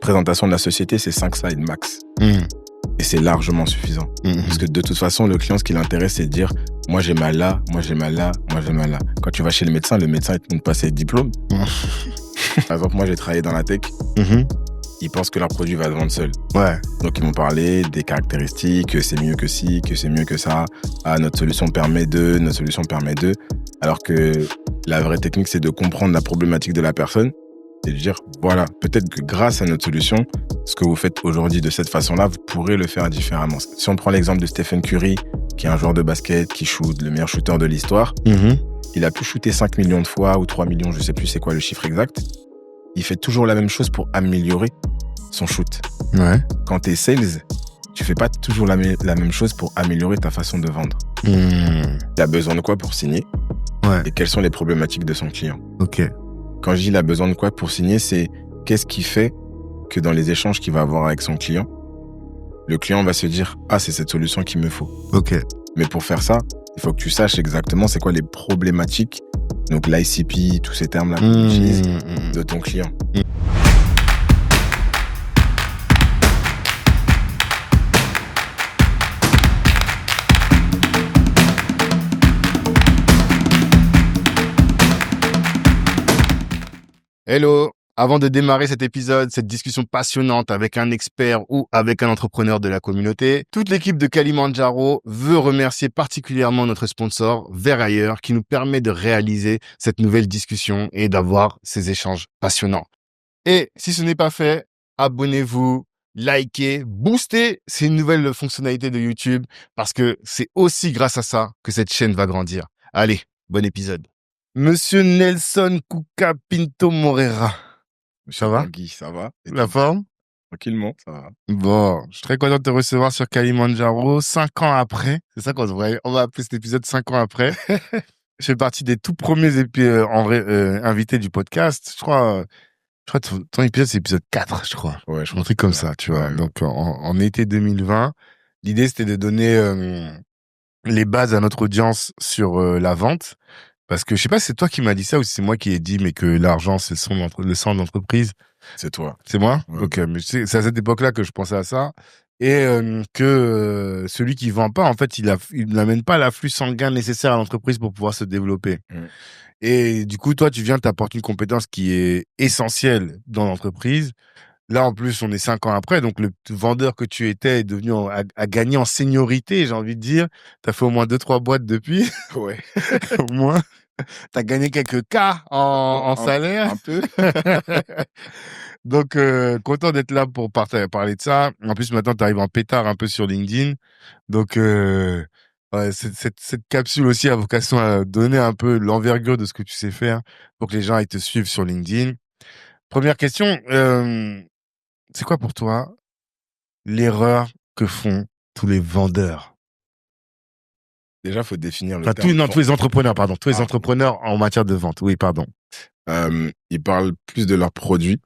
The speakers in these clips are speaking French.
présentation de la société, c'est 5 slides max. Et c'est largement suffisant. Parce que de toute façon, le client, ce qui l'intéresse, c'est de dire moi j'ai mal là, moi j'ai mal là, moi j'ai mal là. Quand tu vas chez le médecin, il te montre pas ses diplômes. Par exemple, moi j'ai travaillé dans la tech. Ils pensent que leur produit va se vendre seul. Ouais. Donc ils m'ont parlé des caractéristiques, que c'est mieux que ci, que c'est mieux que ça. Ah, notre solution permet de, notre solution permet de. Alors que la vraie technique, c'est de comprendre la problématique de la personne et de dire, voilà, peut-être que grâce à notre solution, ce que vous faites aujourd'hui de cette façon-là, vous pourrez le faire différemment. Si on prend l'exemple de Stephen Curry, qui est un joueur de basket, qui shoot, le meilleur shooter de l'histoire, il a pu shooter 5 millions de fois ou 3 millions, je sais plus c'est quoi le chiffre exact. Il fait toujours la même chose pour améliorer son shoot. Ouais. Quand tu es sales, tu fais pas toujours la même chose pour améliorer ta façon de vendre. Il a besoin de quoi pour signer? Ouais. Et quelles sont les problématiques de son client? Ok. Quand je dis il a besoin de quoi pour signer, c'est qu'est-ce qui fait que dans les échanges qu'il va avoir avec son client, le client va se dire « Ah, c'est cette solution qu'il me faut. » Ok. Mais pour faire ça, il faut que tu saches exactement c'est quoi les problématiques, donc l'ICP, tous ces termes-là qu'on utilise, de ton client. Hello! Avant de démarrer cet épisode, cette discussion passionnante avec un expert ou avec un entrepreneur de la communauté, toute l'équipe de Kalimandjaro veut remercier particulièrement notre sponsor, Vers Ailleurs, qui nous permet de réaliser cette nouvelle discussion et d'avoir ces échanges passionnants. Et si ce n'est pas fait, abonnez-vous, likez, boostez ces nouvelles fonctionnalités de YouTube parce que c'est aussi grâce à ça que cette chaîne va grandir. Allez, bon épisode. Monsieur Nelson Kuka Pinto Moreira. Ça va? Guy, ça va? Et La forme? Tranquillement, ça va. Bon, je suis très content de te recevoir sur Kalimandjaro 5 ans après. C'est ça on va appeler cet épisode 5 ans après. Je fais partie des tout premiers invités du podcast. Je crois ton épisode, c'est épisode 4, je crois. Ouais, Un truc comme ça, tu vois. Ouais. Donc, en été 2020, l'idée, c'était de donner les bases à notre audience sur la vente. Parce que je sais pas si c'est toi qui m'as dit ça ou si c'est moi qui ai dit, mais que l'argent, c'est le sang de l'entreprise. C'est toi. C'est moi? Ouais. Ok, mais c'est à cette époque-là que je pensais à ça. Et que celui qui vend pas, en fait, il n'amène pas l'afflux sanguin nécessaire à l'entreprise pour pouvoir se développer. Et du coup, toi, tu viens t'apporter une compétence qui est essentielle dans l'entreprise. Là, en plus, on est 5 ans après, donc le vendeur que tu étais est devenu a gagné en seniorité, j'ai envie de dire. T'as fait au moins 2-3 boîtes depuis. Ouais. Au moins. T'as gagné quelques cas en salaire. Un peu. Donc, content d'être là pour parler de ça. En plus, maintenant, t'arrives en pétard un peu sur LinkedIn. Donc, ouais, cette capsule aussi a vocation à donner un peu l'envergure de ce que tu sais faire pour que les gens aillent te suivre sur LinkedIn. Première question, c'est quoi pour toi l'erreur que font tous les vendeurs? Déjà, il faut définir le Enfin, terme. tous les entrepreneurs, pardon. Tous les entrepreneurs en matière de vente. Oui, pardon. Ils parlent plus de leur produit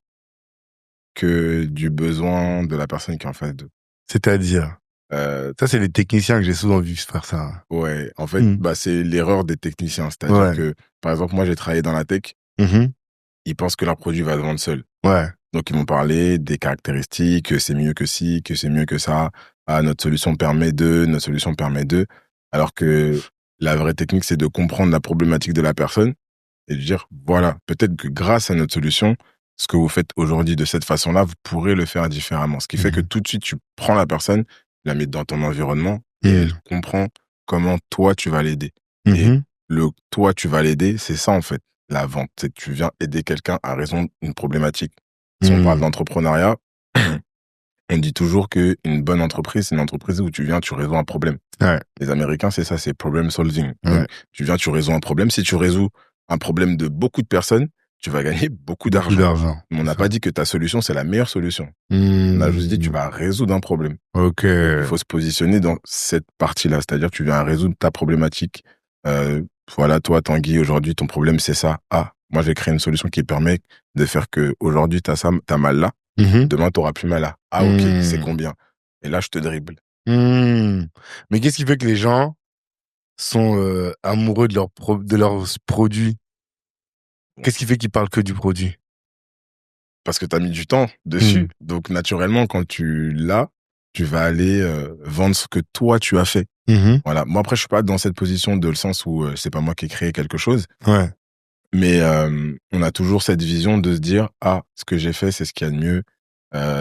que du besoin de la personne qui est en face d'eux. C'est-à-dire? Ça, c'est les techniciens que j'ai souvent vu faire ça. Ouais, en fait, c'est l'erreur des techniciens. C'est-à-dire que, par exemple, moi, j'ai travaillé dans la tech. Ils pensent que leur produit va se vendre seul. Ouais. Donc, ils m'ont parlé des caractéristiques, que c'est mieux que ci, que c'est mieux que ça. Ah, notre solution permet de, notre solution permet de. Alors que la vraie technique, c'est de comprendre la problématique de la personne et de dire, voilà, peut-être que grâce à notre solution, ce que vous faites aujourd'hui de cette façon-là, vous pourrez le faire différemment. Ce qui fait que tout de suite, tu prends la personne, la mets dans ton environnement et elle comprend comment toi, tu vas l'aider. Et le toi, tu vas l'aider, c'est ça, en fait, la vente. C'est que tu viens aider quelqu'un à résoudre une problématique. Si on parle d'entrepreneuriat, on dit toujours qu'une bonne entreprise, c'est une entreprise où tu viens, tu résous un problème. Ouais. Les Américains, c'est ça, c'est problem solving. Donc, tu viens, tu résous un problème. Si tu résous un problème de beaucoup de personnes, tu vas gagner beaucoup d'argent. Mais on n'a pas dit que ta solution, c'est la meilleure solution. On a juste dit que tu vas résoudre un problème. Ok. Il faut se positionner dans cette partie-là. C'est-à-dire que tu viens résoudre ta problématique. Voilà, toi, Tanguy, aujourd'hui, ton problème, c'est ça. Ah, moi, j'ai créé une solution qui permet de faire que aujourd'hui, t'as mal là. Demain, t'auras plus mal là. Ah, ok, c'est combien? Et là, je te dribble. Mais qu'est-ce qui fait que les gens sont amoureux de leurs produits? Qu'est-ce qui fait qu'ils parlent que du produit? parce que tu as mis du temps dessus. Donc, naturellement, quand tu l'as, tu vas aller vendre ce que toi, tu as fait. Voilà. Moi, après, je suis pas dans cette position de le sens où c'est pas moi qui ai créé quelque chose. Ouais. Mais on a toujours cette vision de se dire, ah, ce que j'ai fait, c'est ce qu'il y a de mieux.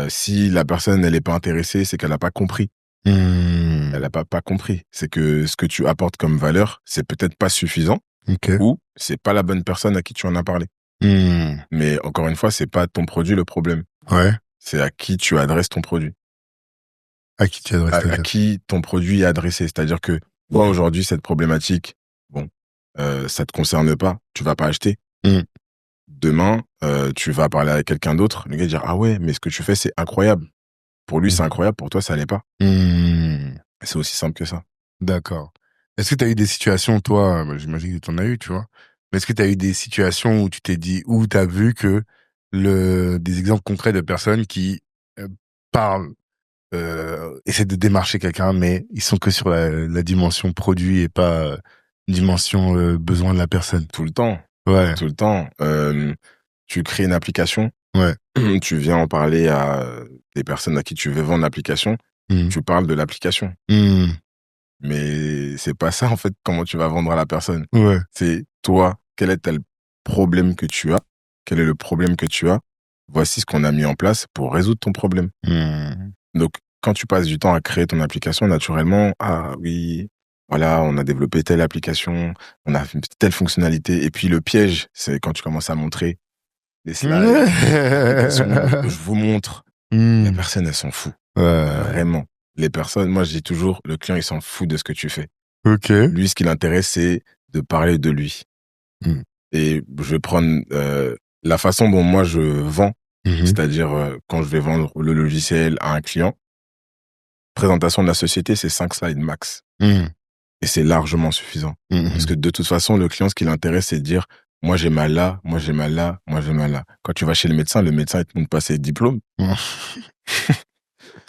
Si la personne, elle est pas intéressée, c'est qu'elle a pas compris. Elle a pas compris. C'est que ce que tu apportes comme valeur, c'est peut-être pas suffisant. Ou c'est pas la bonne personne à qui tu en as parlé. Mais encore une fois, c'est pas ton produit le problème. Ouais. C'est à qui tu adresses ton produit. À qui tu adresses À qui ton produit est adressé. C'est-à-dire que toi, aujourd'hui, cette problématique, bon, ça te concerne pas, tu vas pas acheter. Demain, tu vas parler avec quelqu'un d'autre, le gars va dire, ah ouais, mais ce que tu fais, c'est incroyable. Pour lui, c'est incroyable, pour toi, ça l'est pas. C'est aussi simple que ça. D'accord. Est-ce que tu as eu des situations, toi, j'imagine que tu en as eu, tu vois, mais est-ce que tu as eu des situations où tu t'es dit, où tu as vu que des exemples concrets de personnes qui parlent, essaient de démarcher quelqu'un, mais ils sont que sur la dimension produit et pas dimension besoin de la personne? Tout le temps. Ouais. Tout le temps. Tu crées une application. Ouais. Tu viens en parler à des personnes à qui tu veux vendre l'application. Tu parles de l'application. Mais c'est pas ça, en fait, comment tu vas vendre à la personne. Ouais. C'est toi, quel est le problème que tu as? Quel est le problème que tu as? Voici ce qu'on a mis en place pour résoudre ton problème. Donc, quand tu passes du temps à créer ton application, naturellement, ah oui, voilà, on a développé telle application, on a fait telle fonctionnalité. Et puis, le piège, c'est quand tu commences à montrer les slides, je vous montre. Les personnes, elles s'en foutent. Vraiment. Les personnes, moi, je dis toujours, le client, il s'en fout de ce que tu fais. Lui, ce qui l'intéresse, c'est de parler de lui. Et je vais prendre la façon dont moi, je vends, c'est-à-dire quand je vais vendre le logiciel à un client, présentation de la société, c'est 5 slides max. Et c'est largement suffisant. Parce que de toute façon, le client, ce qui l'intéresse, c'est de dire, moi, j'ai mal là, moi, j'ai mal là, moi, j'ai mal là. Quand tu vas chez le médecin, il te montre pas ses diplômes.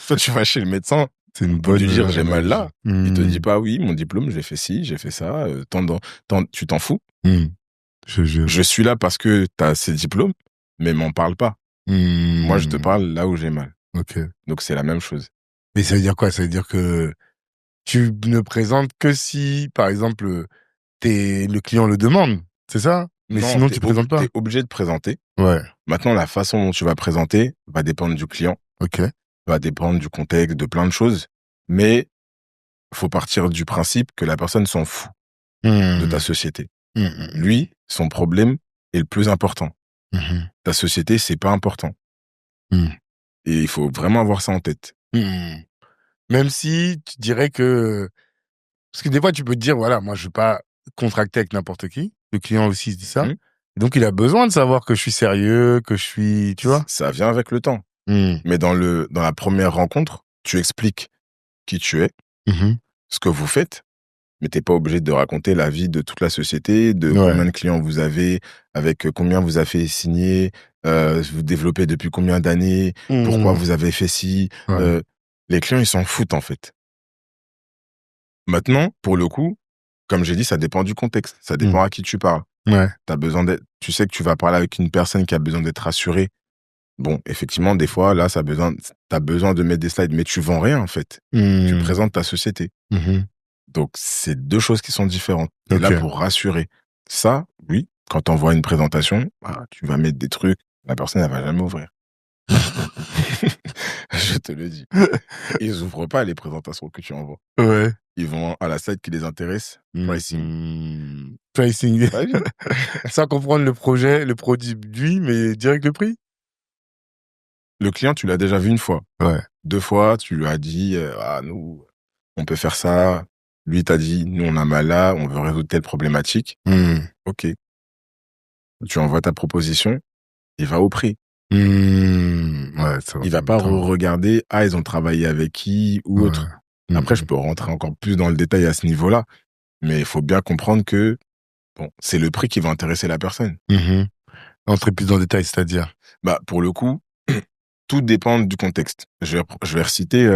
Toi, tu vas chez le médecin, c'est une pour bonne lui dire j'ai mal là. Il te dit pas oui, mon diplôme, j'ai fait ci, j'ai fait ça. Tu t'en fous. Je suis là parce que tu as ces diplômes, mais m'en parle pas. Moi, je te parle là où j'ai mal. Donc, c'est la même chose. Mais ça veut dire quoi? Ça veut dire que tu ne présentes que si, par exemple, le client le demande, c'est ça? Mais non, sinon, tu présentes pas. T'es obligé de présenter. Ouais. Maintenant, la façon dont tu vas présenter va dépendre du client. Va dépendre du contexte, de plein de choses. Mais faut partir du principe que la personne s'en fout de ta société. Lui, son problème est le plus important. Ta société, c'est pas important. Et il faut vraiment avoir ça en tête. Même si tu dirais que... Parce que des fois, tu peux te dire, voilà, moi, je veux pas contracter avec n'importe qui. Le client aussi se dit ça. Donc, il a besoin de savoir que je suis sérieux, que je suis... Tu vois? Ça vient avec le temps. Mais dans la première rencontre, tu expliques qui tu es, ce que vous faites, mais t'es pas obligé de raconter la vie de toute la société, de combien de clients vous avez, avec combien vous avez fait signer, vous développez depuis combien d'années, pourquoi vous avez fait ci. Les clients, ils s'en foutent, en fait. Maintenant, pour le coup, comme j'ai dit, ça dépend du contexte. Ça dépend à qui tu parles. Tu sais que tu vas parler avec une personne qui a besoin d'être rassurée. Bon, effectivement, des fois, là, t'as besoin de mettre des slides, mais tu vends rien, en fait. Tu présentes ta société. Donc, c'est deux choses qui sont différentes. Et là, pour rassurer. Ça, oui, quand t'envoies une présentation, tu vas mettre des trucs, la personne, elle va jamais ouvrir. Je te le dis. Ils ouvrent pas les présentations que tu envoies. Ils vont à la slide qui les intéresse. Pricing. Pricing. Sans comprendre le projet, le produit, mais direct le prix. Le client, tu l'as déjà vu une fois. 2 fois, tu lui as dit, nous, on peut faire ça. Lui, t'a dit, nous, on a mal là, on veut résoudre telle problématique. Ok. Tu envoies ta proposition, il va au prix. Il va pas regarder, ils ont travaillé avec qui ou autre. Après, je peux rentrer encore plus dans le détail à ce niveau-là, mais il faut bien comprendre que, bon, c'est le prix qui va intéresser la personne. Entrer plus dans le détail, c'est-à-dire? Pour le coup, tout dépend du contexte. Je vais reciter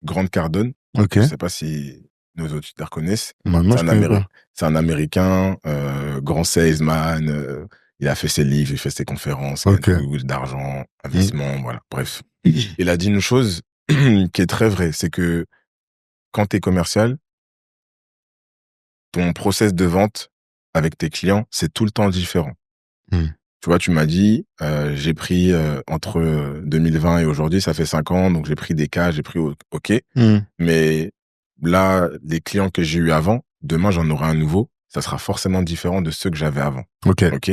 Grant Cardone. Je sais pas si nos auditeurs connaissent. C'est un Américain, grand salesman, Il a fait ses livres, il fait ses conférences, Ok. il a beaucoup d'argent, investissement, voilà. Bref. Il a dit une chose qui est très vraie, c'est que quand tu es commercial, ton process de vente avec tes clients, c'est tout le temps différent. Tu vois, tu m'as dit, j'ai pris entre 2020 et aujourd'hui, ça fait 5 ans, donc j'ai pris des cas, j'ai pris OK. Mais là, les clients que j'ai eu avant, demain j'en aurai un nouveau, ça sera forcément différent de ceux que j'avais avant. Ok. OK.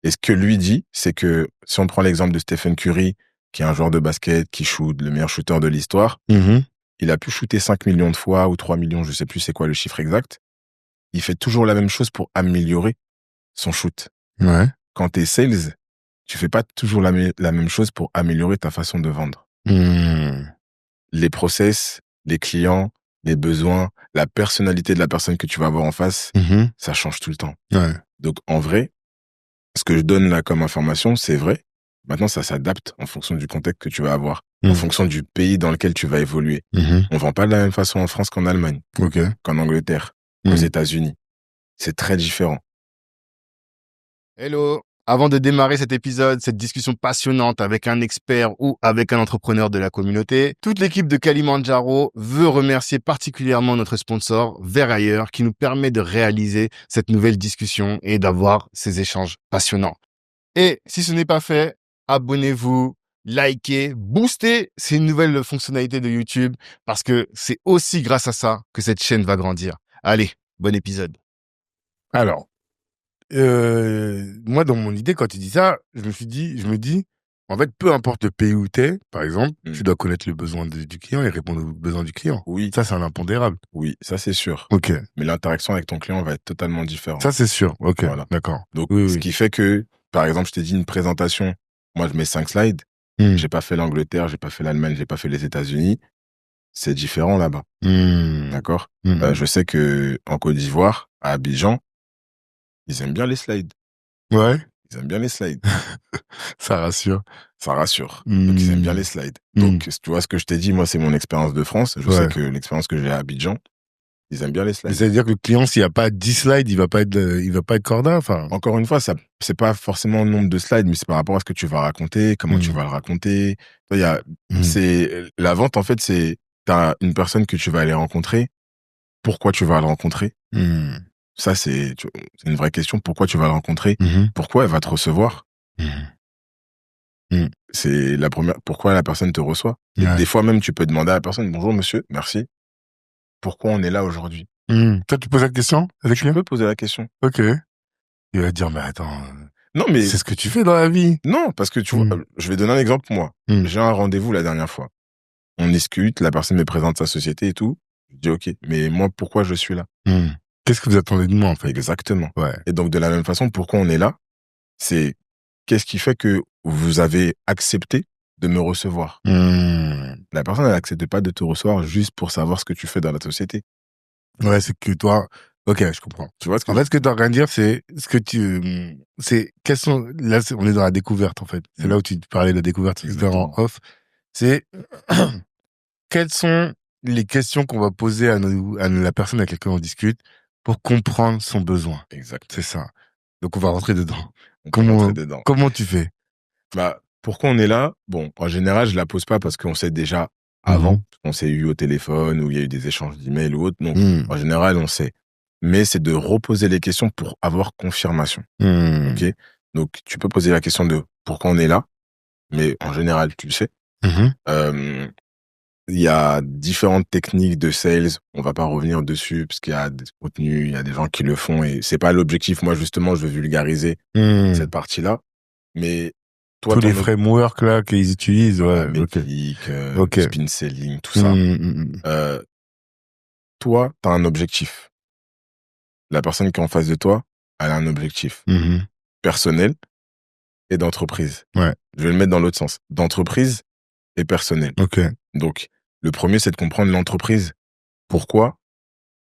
Et ce que lui dit, c'est que si on prend l'exemple de Stephen Curry, qui est un joueur de basket, qui shoot, le meilleur shooter de l'histoire, il a pu shooter 5 millions de fois ou 3 millions, je sais plus c'est quoi le chiffre exact. Il fait toujours la même chose pour améliorer son shoot. Ouais. Quand tu es sales, tu fais pas toujours la même chose pour améliorer ta façon de vendre. Les process, les clients, les besoins, la personnalité de la personne que tu vas avoir en face, ça change tout le temps. Ouais. Donc, en vrai, ce que je donne là comme information, c'est vrai. Maintenant, ça s'adapte en fonction du contexte que tu vas avoir, en fonction du pays dans lequel tu vas évoluer. On vend pas de la même façon en France qu'en Allemagne, qu'en Angleterre, aux États-Unis. C'est très différent. Hello. Avant de démarrer cet épisode, cette discussion passionnante avec un expert ou avec un entrepreneur de la communauté, toute l'équipe de Kalimandjaro veut remercier particulièrement notre sponsor, Vers Ailleurs, qui nous permet de réaliser cette nouvelle discussion et d'avoir ces échanges passionnants. Et si ce n'est pas fait, abonnez-vous, likez, boostez ces nouvelles fonctionnalités de YouTube parce que c'est aussi grâce à ça que cette chaîne va grandir. Allez, bon épisode. Alors, moi, dans mon idée, quand tu dis ça, je me dis, en fait, peu importe le pays où t'es, par exemple, tu dois connaître le besoin du client et répondre aux besoins du client. Oui. Ça, c'est un impondérable. Oui, ça c'est sûr. Ok. Mais l'interaction avec ton client va être totalement différente. Ça, c'est sûr. Ok. Voilà. D'accord. Donc, Oui, ce oui. qui fait que, par exemple, je t'ai dit une présentation, moi je mets 5 slides, j'ai pas fait l'Angleterre, j'ai pas fait l'Allemagne, j'ai pas fait les États-Unis, c'est différent là-bas. D'accord. Je sais que en Côte d'Ivoire, à Abidjan, ils aiment bien les slides. Ouais. Ils aiment bien les slides. Ça rassure. Ça rassure. Donc, ils aiment bien les slides. Donc, tu vois ce que je t'ai dit, moi, c'est mon expérience de France. Je sais que l'expérience que j'ai à Abidjan, ils aiment bien les slides. Mais ça veut dire que le client, s'il n'y a pas 10 slides, il va pas être corda, enfin. Encore une fois, ça, c'est pas forcément le nombre de slides, mais c'est par rapport à ce que tu vas raconter, comment tu vas le raconter. C'est, la vente, en fait, c'est, t'as une personne que tu vas aller rencontrer. Pourquoi tu vas le rencontrer? Ça, c'est une vraie question. Pourquoi tu vas le rencontrer? Pourquoi elle va te recevoir? C'est la première. Pourquoi la personne te reçoit? Et des fois même, tu peux demander à la personne, bonjour monsieur, merci. Pourquoi on est là aujourd'hui? Toi, tu poses la question avec lui? Je peux poser la question. Ok. Il va te dire, mais attends. Non, mais. C'est ce que tu fais dans la vie. Non, parce que tu vois, je vais donner un exemple, moi. J'ai un rendez-vous la dernière fois. On discute, la personne me présente sa société et tout. Je dis, ok, mais moi, pourquoi je suis là? Qu'est-ce que vous attendez de moi, en fait? Exactement. Ouais. Et donc, de la même façon, pourquoi on est là? C'est qu'est-ce qui fait que vous avez accepté de me recevoir? La personne, elle n'accepte pas de te recevoir juste pour savoir ce que tu fais dans la société. Ouais, c'est que toi... Ok, je comprends. Tu vois ce que en fait, ce que tu es en train de dire, c'est ce que tu... Quels sont... Là, on est dans la découverte, en fait. C'est là où tu parlais de la découverte, en off. C'est... Quelles sont les questions qu'on va poser à la personne avec laquelle on discute pour comprendre son besoin? Exact. C'est ça. Donc, on va rentrer dedans. Comment tu fais? Bah, pourquoi on est là? Bon, en général, je la pose pas parce qu'on sait déjà avant. On s'est eu au téléphone ou il y a eu des échanges d'emails ou autre. Donc, en général, on sait. Mais c'est de reposer les questions pour avoir confirmation. Ok? Donc, tu peux poser la question de pourquoi on est là. Mais en général, tu le sais. Il y a différentes techniques de sales. On va pas revenir dessus parce qu'il y a des contenus, il y a des gens qui le font et c'est pas l'objectif. Moi, justement, je veux vulgariser cette partie-là. Mais toi, tous les frameworks là qu'ils utilisent, Médic, spin selling, tout ça. Toi, t'as un objectif. La personne qui est en face de toi, elle a un objectif personnel et d'entreprise. Ouais. Je vais le mettre dans l'autre sens. D'entreprise et personnel. Ok. Donc, le premier, c'est de comprendre l'entreprise. Pourquoi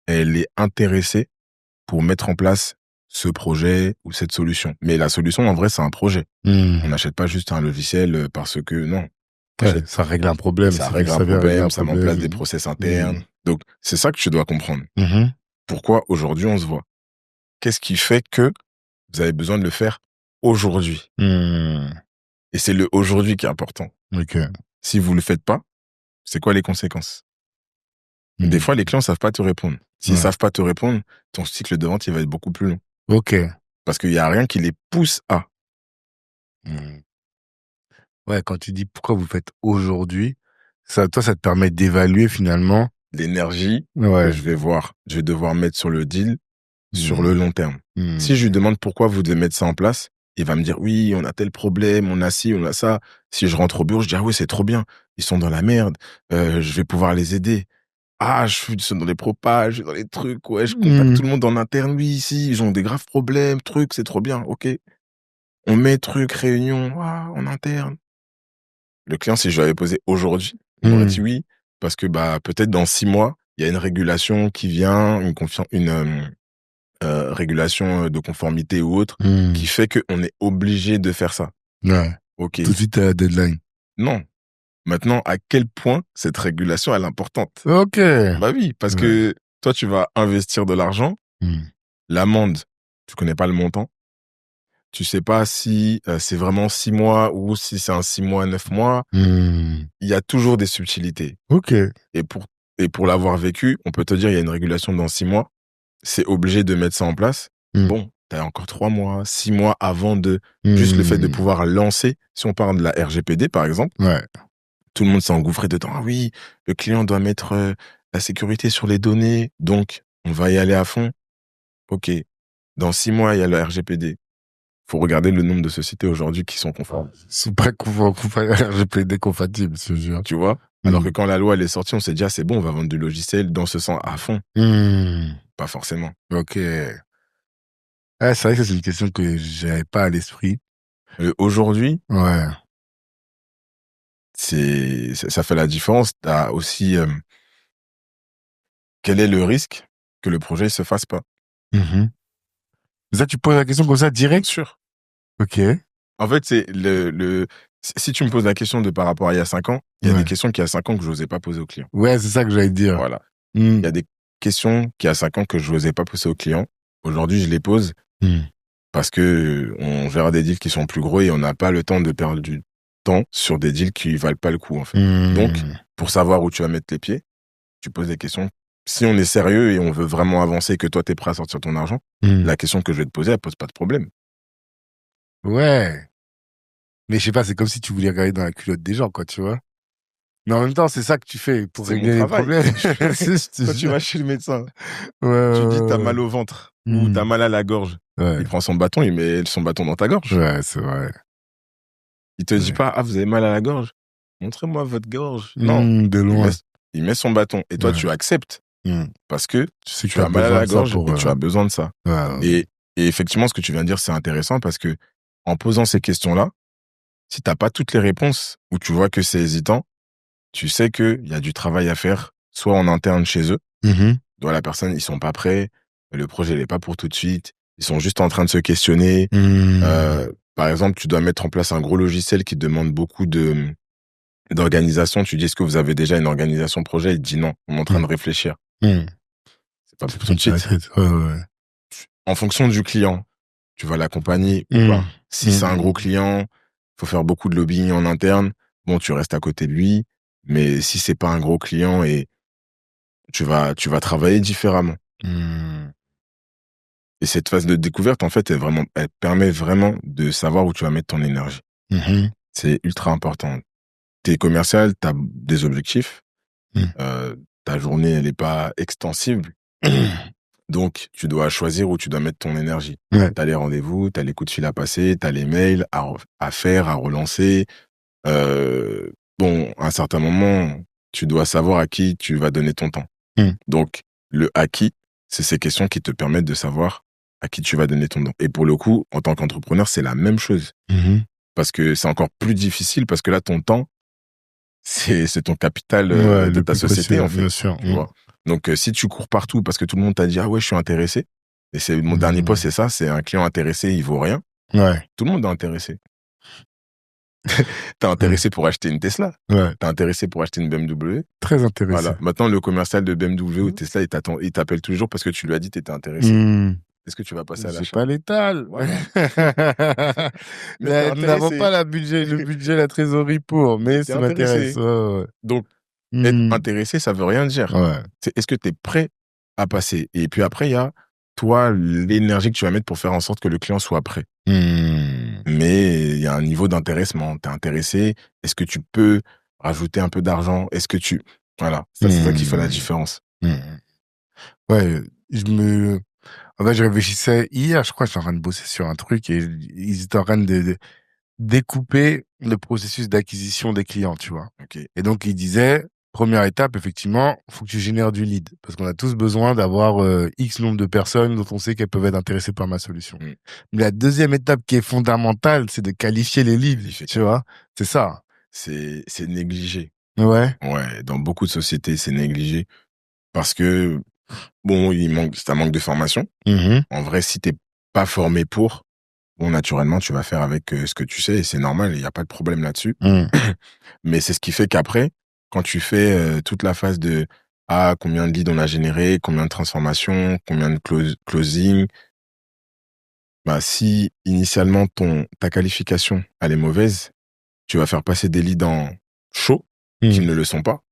elle est intéressée pour mettre en place ce projet ou cette solution. Mais la solution, en vrai, c'est un projet. On n'achète pas juste un logiciel parce que, non. Ouais, ça règle un problème. Ça règle un problème, ça met en place des process internes. Donc, c'est ça que tu dois comprendre. Pourquoi aujourd'hui on se voit? Qu'est-ce qui fait que vous avez besoin de le faire aujourd'hui. Hmm. Et c'est le aujourd'hui qui est important. Ok. Si vous le faites pas, c'est quoi les conséquences? Des fois, les clients savent pas te répondre. S'ils Ouais. savent pas te répondre, ton cycle de vente, il va être beaucoup plus long. Ok. Parce qu'il y a rien qui les pousse à. Hmm. Ouais, quand tu dis pourquoi vous faites aujourd'hui, ça, toi, ça te permet d'évaluer finalement. L'énergie que Ouais. je vais devoir mettre sur le deal sur le long terme. Hmm. Si je lui demande pourquoi vous devez mettre ça en place, il va me dire oui, on a tel problème, on a ci, on a ça. Si je rentre au bureau, je dis ah oui, c'est trop bien. Ils sont dans la merde. Je vais pouvoir les aider. Ah, je suis dans les propages, je suis dans les trucs. Ouais, je contacte tout le monde en interne. Oui, ici, ils ont des graves problèmes, trucs, c'est trop bien. Ok. On met trucs, réunion, en interne. Le client, si je lui avais posé aujourd'hui, il m'aurait dit oui, parce que bah peut-être dans 6 mois, il y a une régulation qui vient, une régulation de conformité ou autre, qui fait qu'on est obligé de faire ça. Ouais. Ok. Tout de suite à la deadline. Non. Maintenant, à quel point cette régulation elle est importante? Ok. Bah oui, parce que toi, tu vas investir de l'argent. L'amende, tu connais pas le montant. Tu sais pas si c'est vraiment 6 mois ou si c'est un 6 mois, 9 mois. Il y a toujours des subtilités. Ok. Et pour l'avoir vécu, on peut te dire il y a une régulation dans 6 mois. C'est obligé de mettre ça en place. Bon, t'as encore 3 mois, 6 mois avant de... Juste le fait de pouvoir lancer, si on parle de la RGPD par exemple, tout le monde s'est engouffré dedans. Ah oui, le client doit mettre la sécurité sur les données, donc on va y aller à fond. Ok, dans 6 mois, il y a la RGPD. Faut regarder le nombre de sociétés aujourd'hui qui sont conformes. C'est prêt RGPD compatible, je jure. Tu vois? Alors que quand la loi elle est sortie, on s'est dit ah c'est bon, on va vendre du logiciel dans ce sens à fond. Pas forcément. Ok. C'est vrai que c'est une question que j'avais pas à l'esprit. Aujourd'hui, Ouais. ça fait la différence. T'as aussi quel est le risque que le projet se fasse pas? Ça, tu poses la question comme ça direct? Sûr. Ok. En fait, c'est si tu me poses la question de par rapport à il y a 5 ans, il y a des questions qu'il y a 5 ans que je n'osais pas poser aux clients. Ouais, c'est ça que j'allais dire. Voilà. Il y a des questions qu'il y a 5 ans que je n'osais pas poser aux clients. Aujourd'hui, je les pose parce que on gère des deals qui sont plus gros et on n'a pas le temps de perdre du temps sur des deals qui valent pas le coup, en fait. Donc, pour savoir où tu vas mettre les pieds, tu poses des questions. Si on est sérieux et on veut vraiment avancer et que toi, tu es prêt à sortir ton argent, la question que je vais te poser, elle pose pas de problème. Ouais. Mais je sais pas, c'est comme si tu voulais regarder dans la culotte des gens, quoi, tu vois. Mais en même temps, c'est ça que tu fais pour régler les problèmes. Quand tu vas chez le médecin, tu dis t'as mal au ventre ou t'as mal à la gorge. Il prend son bâton, il met son bâton dans ta gorge. Ouais, c'est vrai. Il te dit pas, vous avez mal à la gorge? Montrez-moi votre gorge. Non. De loin. Il met son bâton. Et toi, tu acceptes. Parce que tu as mal à la gorge et tu as besoin de ça. Et effectivement, ce que tu viens de dire, c'est intéressant parce que en posant ces questions-là, si t'as pas toutes les réponses ou tu vois que c'est hésitant, tu sais qu'il y a du travail à faire, soit en interne chez eux. La personne, ils sont pas prêts, le projet n'est pas pour tout de suite, ils sont juste en train de se questionner. Par exemple, tu dois mettre en place un gros logiciel qui demande beaucoup d'organisation. Tu dis, est-ce que vous avez déjà une organisation projet? Il te dit non, on est en train de réfléchir. C'est pas pour tout de suite. En fonction du client, tu vas l'accompagner ou pas. Si c'est un gros client, faut faire beaucoup de lobbying en interne. Bon, tu restes à côté de lui. Mais si c'est pas un gros client et tu vas travailler différemment. Et cette phase de découverte, en fait, elle permet vraiment de savoir où tu vas mettre ton énergie. C'est ultra important. T'es commercial, t'as des objectifs. Ta journée, elle est pas extensible. Donc, tu dois choisir où tu dois mettre ton énergie. T'as les rendez-vous, t'as les coups de fil à passer, t'as les mails à faire, à relancer. À un certain moment, tu dois savoir à qui tu vas donner ton temps. Donc, le à qui, c'est ces questions qui te permettent de savoir à qui tu vas donner ton temps. Et pour le coup, en tant qu'entrepreneur, c'est la même chose. Parce que c'est encore plus difficile parce que là, ton temps, c'est ton capital de ta société, en fait. Bien sûr. Tu vois. Donc, si tu cours partout parce que tout le monde t'a dit « Ah ouais, je suis intéressé », et c'est mon dernier poste, c'est ça, c'est un client intéressé, il vaut rien. Tout le monde est intéressé. T'es intéressé pour acheter une Tesla. T'es intéressé pour acheter une BMW. Très intéressé. Voilà. Maintenant, le commercial de BMW ou Tesla, il t'appelle toujours parce que tu lui as dit que t'étais intéressé. est-ce que tu vas passer à J'ai l'achat? pas l'étal. Voilà. Mais Là, t'es nous n'avons intéressé. pas le budget, la trésorerie pour, mais T'es ça m'intéresse. intéressé. Donc, être Hmm. intéressé, ça veut rien dire. Ouais. C'est est-ce que tu es prêt à passer? Et puis après, il y a, toi, l'énergie que tu vas mettre pour faire en sorte que le client soit prêt. Mais il y a un niveau d'intéressement. Tu es intéressé. Est-ce que tu peux rajouter un peu d'argent? Est-ce que tu... Voilà. Ça, c'est ça qui fait la différence. Ouais, en fait, je réfléchissais hier, je crois que j'étais en train de bosser sur un truc et ils étaient en train de découper le processus d'acquisition des clients, tu vois. Ok. Et donc, ils disaient, première étape, effectivement, faut que tu génères du lead. Parce qu'on a tous besoin d'avoir X nombre de personnes dont on sait qu'elles peuvent être intéressées par ma solution. Mais la deuxième étape qui est fondamentale, c'est de qualifier les leads, tu vois. C'est ça. C'est négligé. Ouais. Ouais, dans beaucoup de sociétés, c'est négligé. Parce que, bon, c'est un manque de formation. En vrai, si t'es pas formé pour, bon, naturellement, tu vas faire avec ce que tu sais et c'est normal, il n'y a pas de problème là-dessus. Mais c'est ce qui fait qu'après, quand tu fais toute la phase de combien de leads on a généré, combien de transformations, combien de closing, bah, si initialement ta qualification elle est mauvaise, tu vas faire passer des leads en chaud qui ne le sont pas.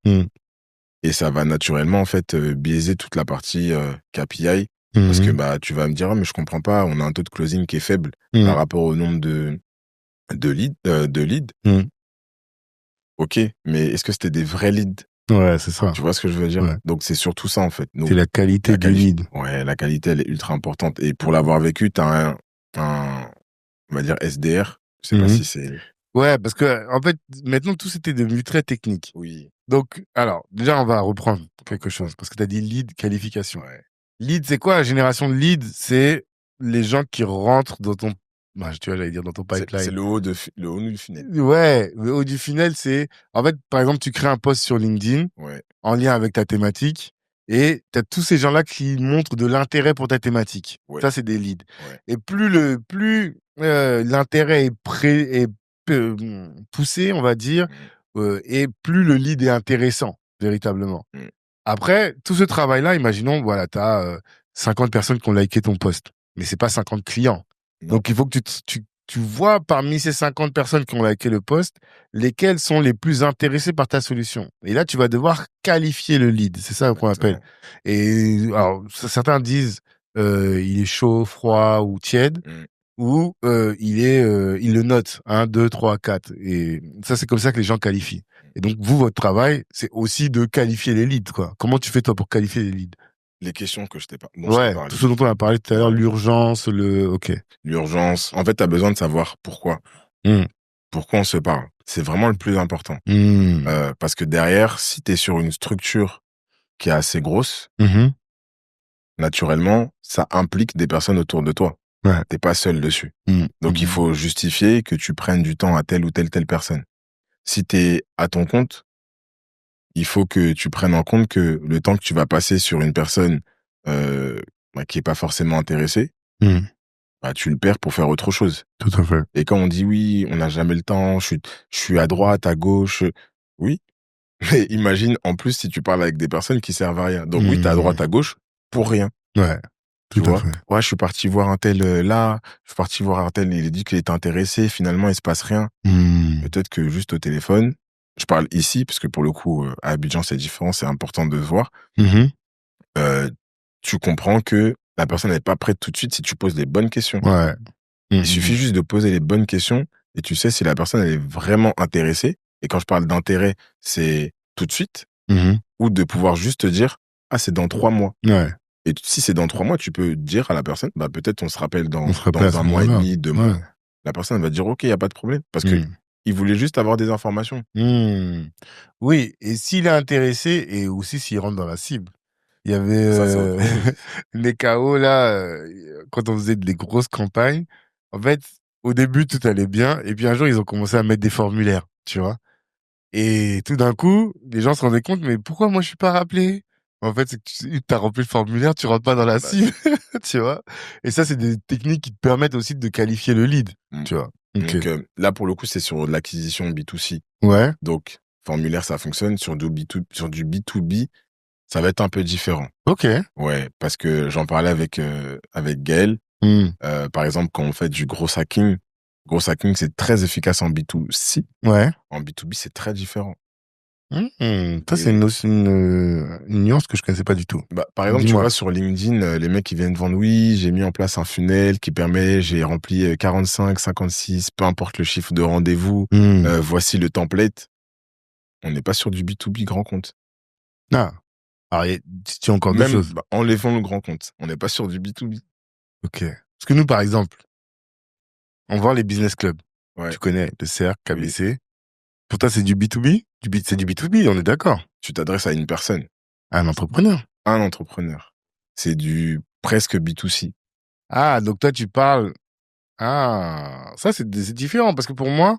Et ça va naturellement en fait biaiser toute la partie KPI parce que bah tu vas me dire mais je comprends pas, on a un taux de closing qui est faible par rapport au nombre de leads. Ok, mais est-ce que c'était des vrais leads? Ouais, c'est ça. Tu vois ce que je veux dire? Ouais. Donc c'est surtout ça en fait. Donc, C'est la qualité du lead. Ouais, la qualité elle est ultra importante et pour l'avoir vécu, t'as un on va dire SDR. Je sais pas si c'est... Ouais, parce que en fait maintenant tout c'était devenu très technique. Oui. Donc, alors, déjà, on va reprendre quelque chose, parce que tu as dit lead, qualification. Ouais. Lead, c'est quoi la génération de lead? C'est les gens qui rentrent dans ton, tu vois, j'allais dire dans ton pipeline. C'est le haut du funnel. Ouais, le haut du funnel, c'est, en fait, par exemple, tu crées un post sur LinkedIn, en lien avec ta thématique, et tu as tous ces gens-là qui montrent de l'intérêt pour ta thématique. Ouais. Ça, c'est des leads. Ouais. Et plus l'intérêt est poussé, on va dire, et plus le lead est intéressant, véritablement. Après, tout ce travail-là, imaginons, voilà, tu as 50 personnes qui ont liké ton post, mais c'est pas 50 clients. Non. Donc, il faut que tu vois parmi ces 50 personnes qui ont liké le post, lesquelles sont les plus intéressées par ta solution. Et là, tu vas devoir qualifier le lead. C'est ça qu'on appelle. Et alors, certains disent, il est chaud, froid ou tiède. Ou il le note 1, 2, 3, 4. Et ça, c'est comme ça que les gens qualifient. Et donc, vous, votre travail, c'est aussi de qualifier les leads, quoi. Comment tu fais, toi, pour qualifier les leads? Les questions que je t'ai pas... Ouais, tout ce dont on a parlé tout à l'heure, l'urgence, OK. L'urgence. En fait, tu as besoin de savoir pourquoi. Pourquoi on se parle. C'est vraiment le plus important. Parce que derrière, si tu es sur une structure qui est assez grosse, naturellement, ça implique des personnes autour de toi. Ouais. T'es pas seul dessus. Donc, il faut justifier que tu prennes du temps à telle ou telle personne. Si t'es à ton compte, il faut que tu prennes en compte que le temps que tu vas passer sur une personne qui est pas forcément intéressée, bah, tu le perds pour faire autre chose. Tout à fait. Et quand on dit oui, on n'a jamais le temps, je suis à droite, à gauche, oui. Mais imagine, en plus, si tu parles avec des personnes qui servent à rien. Donc oui, t'es à droite, à gauche, pour rien. Ouais. Tu vois, ouais, je suis parti voir un tel là, je suis parti voir un tel, il a dit qu'il était intéressé, finalement, il se passe rien. Peut-être que juste au téléphone, je parle ici, parce que pour le coup, à Abidjan, c'est différent, c'est important de voir. Tu comprends que la personne n'est pas prête tout de suite si tu poses les bonnes questions. Ouais. Il suffit juste de poser les bonnes questions et tu sais si la personne elle est vraiment intéressée. Et quand je parle d'intérêt, c'est tout de suite. Ou de pouvoir juste te dire, c'est dans 3 mois. Ouais. Et si c'est dans 3 mois, tu peux dire à la personne, bah peut-être on se rappelle dans 1 mois et demi, 2 mois. La personne elle va dire, ok, il n'y a pas de problème. Parce que il voulait juste avoir des informations. Oui, et s'il est intéressé, et aussi s'il rentre dans la cible. Il y avait les KO, là, quand on faisait des grosses campagnes. En fait, au début, tout allait bien. Et puis un jour, ils ont commencé à mettre des formulaires, tu vois. Et tout d'un coup, les gens se rendaient compte, mais pourquoi moi, je suis pas rappelé? En fait, c'est que tu as rempli le formulaire, tu rentres pas dans la cible, tu vois. Et ça, c'est des techniques qui te permettent aussi de qualifier le lead, tu vois. Donc là, pour le coup, c'est sur l'acquisition B2C. Ouais. Donc, formulaire, ça fonctionne. Sur du B2B, Ça va être un peu différent. Ok. Ouais, parce que j'en parlais avec Gaël. Par exemple, quand on fait du gros hacking, c'est très efficace en B2C. Ouais. En B2B, c'est très différent. Ça, c'est une nuance que je connaissais pas du tout. Bah, par exemple, tu Dis-moi. vois, sur LinkedIn, les mecs qui viennent vendre, oui, j'ai mis en place un funnel qui permet, j'ai rempli 45, 56, peu importe le chiffre de rendez-vous, voici le template. On n'est pas sur du B2B grand compte. Ah. Alors, tu as encore deux Même choses. en enlevant le grand compte, on n'est pas sur du B2B. Ok. Parce que nous, par exemple, on vend les business clubs. Ouais. Tu connais le CERC, KBC. Pour toi, c'est du B2B? C'est du B2B, on est d'accord. Tu t'adresses à une personne. À un entrepreneur. Un entrepreneur. C'est du presque B2C. Ah, donc toi, tu parles... Ah, ça, c'est différent. Parce que pour moi,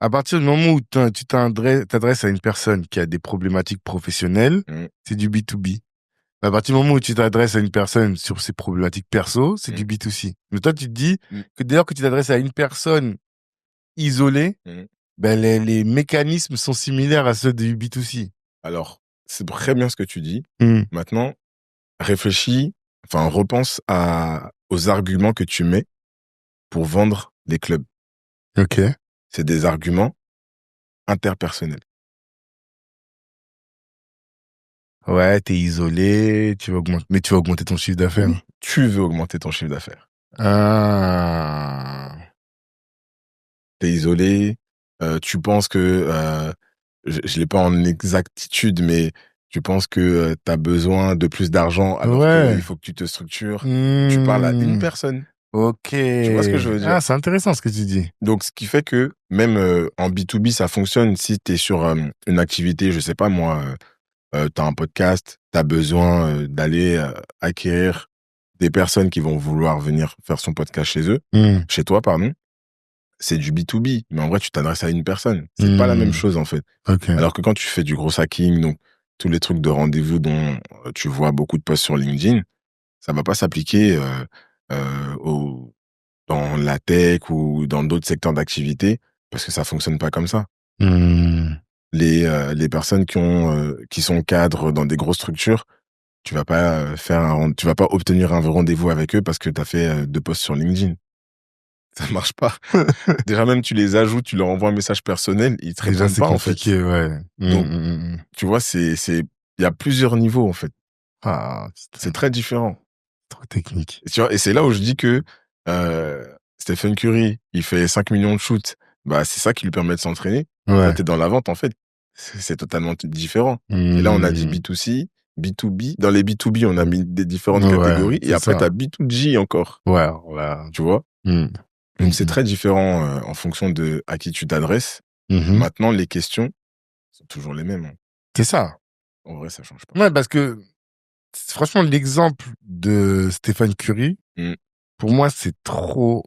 à partir du moment où tu t'adresses à une personne qui a des problématiques professionnelles, c'est du B2B. À partir du moment où tu t'adresses à une personne sur ses problématiques perso, c'est du B2C. Mais toi, tu te dis que dès lors que tu t'adresses à une personne isolée, ben les mécanismes sont similaires à ceux du B2C. Alors, c'est très bien ce que tu dis. Maintenant, repense aux arguments que tu mets pour vendre les clubs. Ok. C'est des arguments interpersonnels. Ouais, t'es isolé, mais tu vas augmenter ton chiffre d'affaires. Oui, tu veux augmenter ton chiffre d'affaires. Ah. T'es isolé, tu penses que, je l'ai pas en exactitude, mais tu penses que t'as besoin de plus d'argent alors qu'il faut que tu te structures. Tu parles à une personne. Ok. Tu vois ce que je veux dire? Ah, c'est intéressant ce que tu dis. Donc, ce qui fait que même en B2B, ça fonctionne si t'es sur une activité, je sais pas moi, t'as un podcast, t'as besoin d'aller acquérir des personnes qui vont vouloir venir faire son podcast chez toi, pardon. C'est du B2B, mais en vrai, tu t'adresses à une personne. C'est pas la même chose, en fait. Okay. Alors que quand tu fais du gros hacking, donc tous les trucs de rendez-vous dont tu vois beaucoup de posts sur LinkedIn, ça va pas s'appliquer dans la tech ou dans d'autres secteurs d'activité parce que ça fonctionne pas comme ça. Les personnes qui sont cadres dans des grosses structures, tu vas pas obtenir un rendez-vous avec eux parce que tu as fait 2 posts sur LinkedIn. Ça marche pas. Déjà, même tu les ajoutes, tu leur envoies un message personnel, ils te répondent pas, en fait. Ouais. Donc, tu vois, il y a plusieurs niveaux, en fait. Ah, c'est très différent. Trop technique. Et tu vois, et c'est là où je dis que, Stephen Curry, il fait 5 millions de shoots. Bah, c'est ça qui lui permet de s'entraîner. Ouais. Là, t'es dans la vente, en fait. C'est totalement différent. Et là, on a dit B2C, B2B. Dans les B2B, on a mis des différentes catégories. Et après, t'as B2G encore. Ouais. Tu vois? Donc, c'est très différent en fonction de à qui tu t'adresses. Maintenant, les questions sont toujours les mêmes. Hein. C'est ça. En vrai, ça change pas. Ouais, parce que franchement, l'exemple de Stephen Curry, pour moi, c'est trop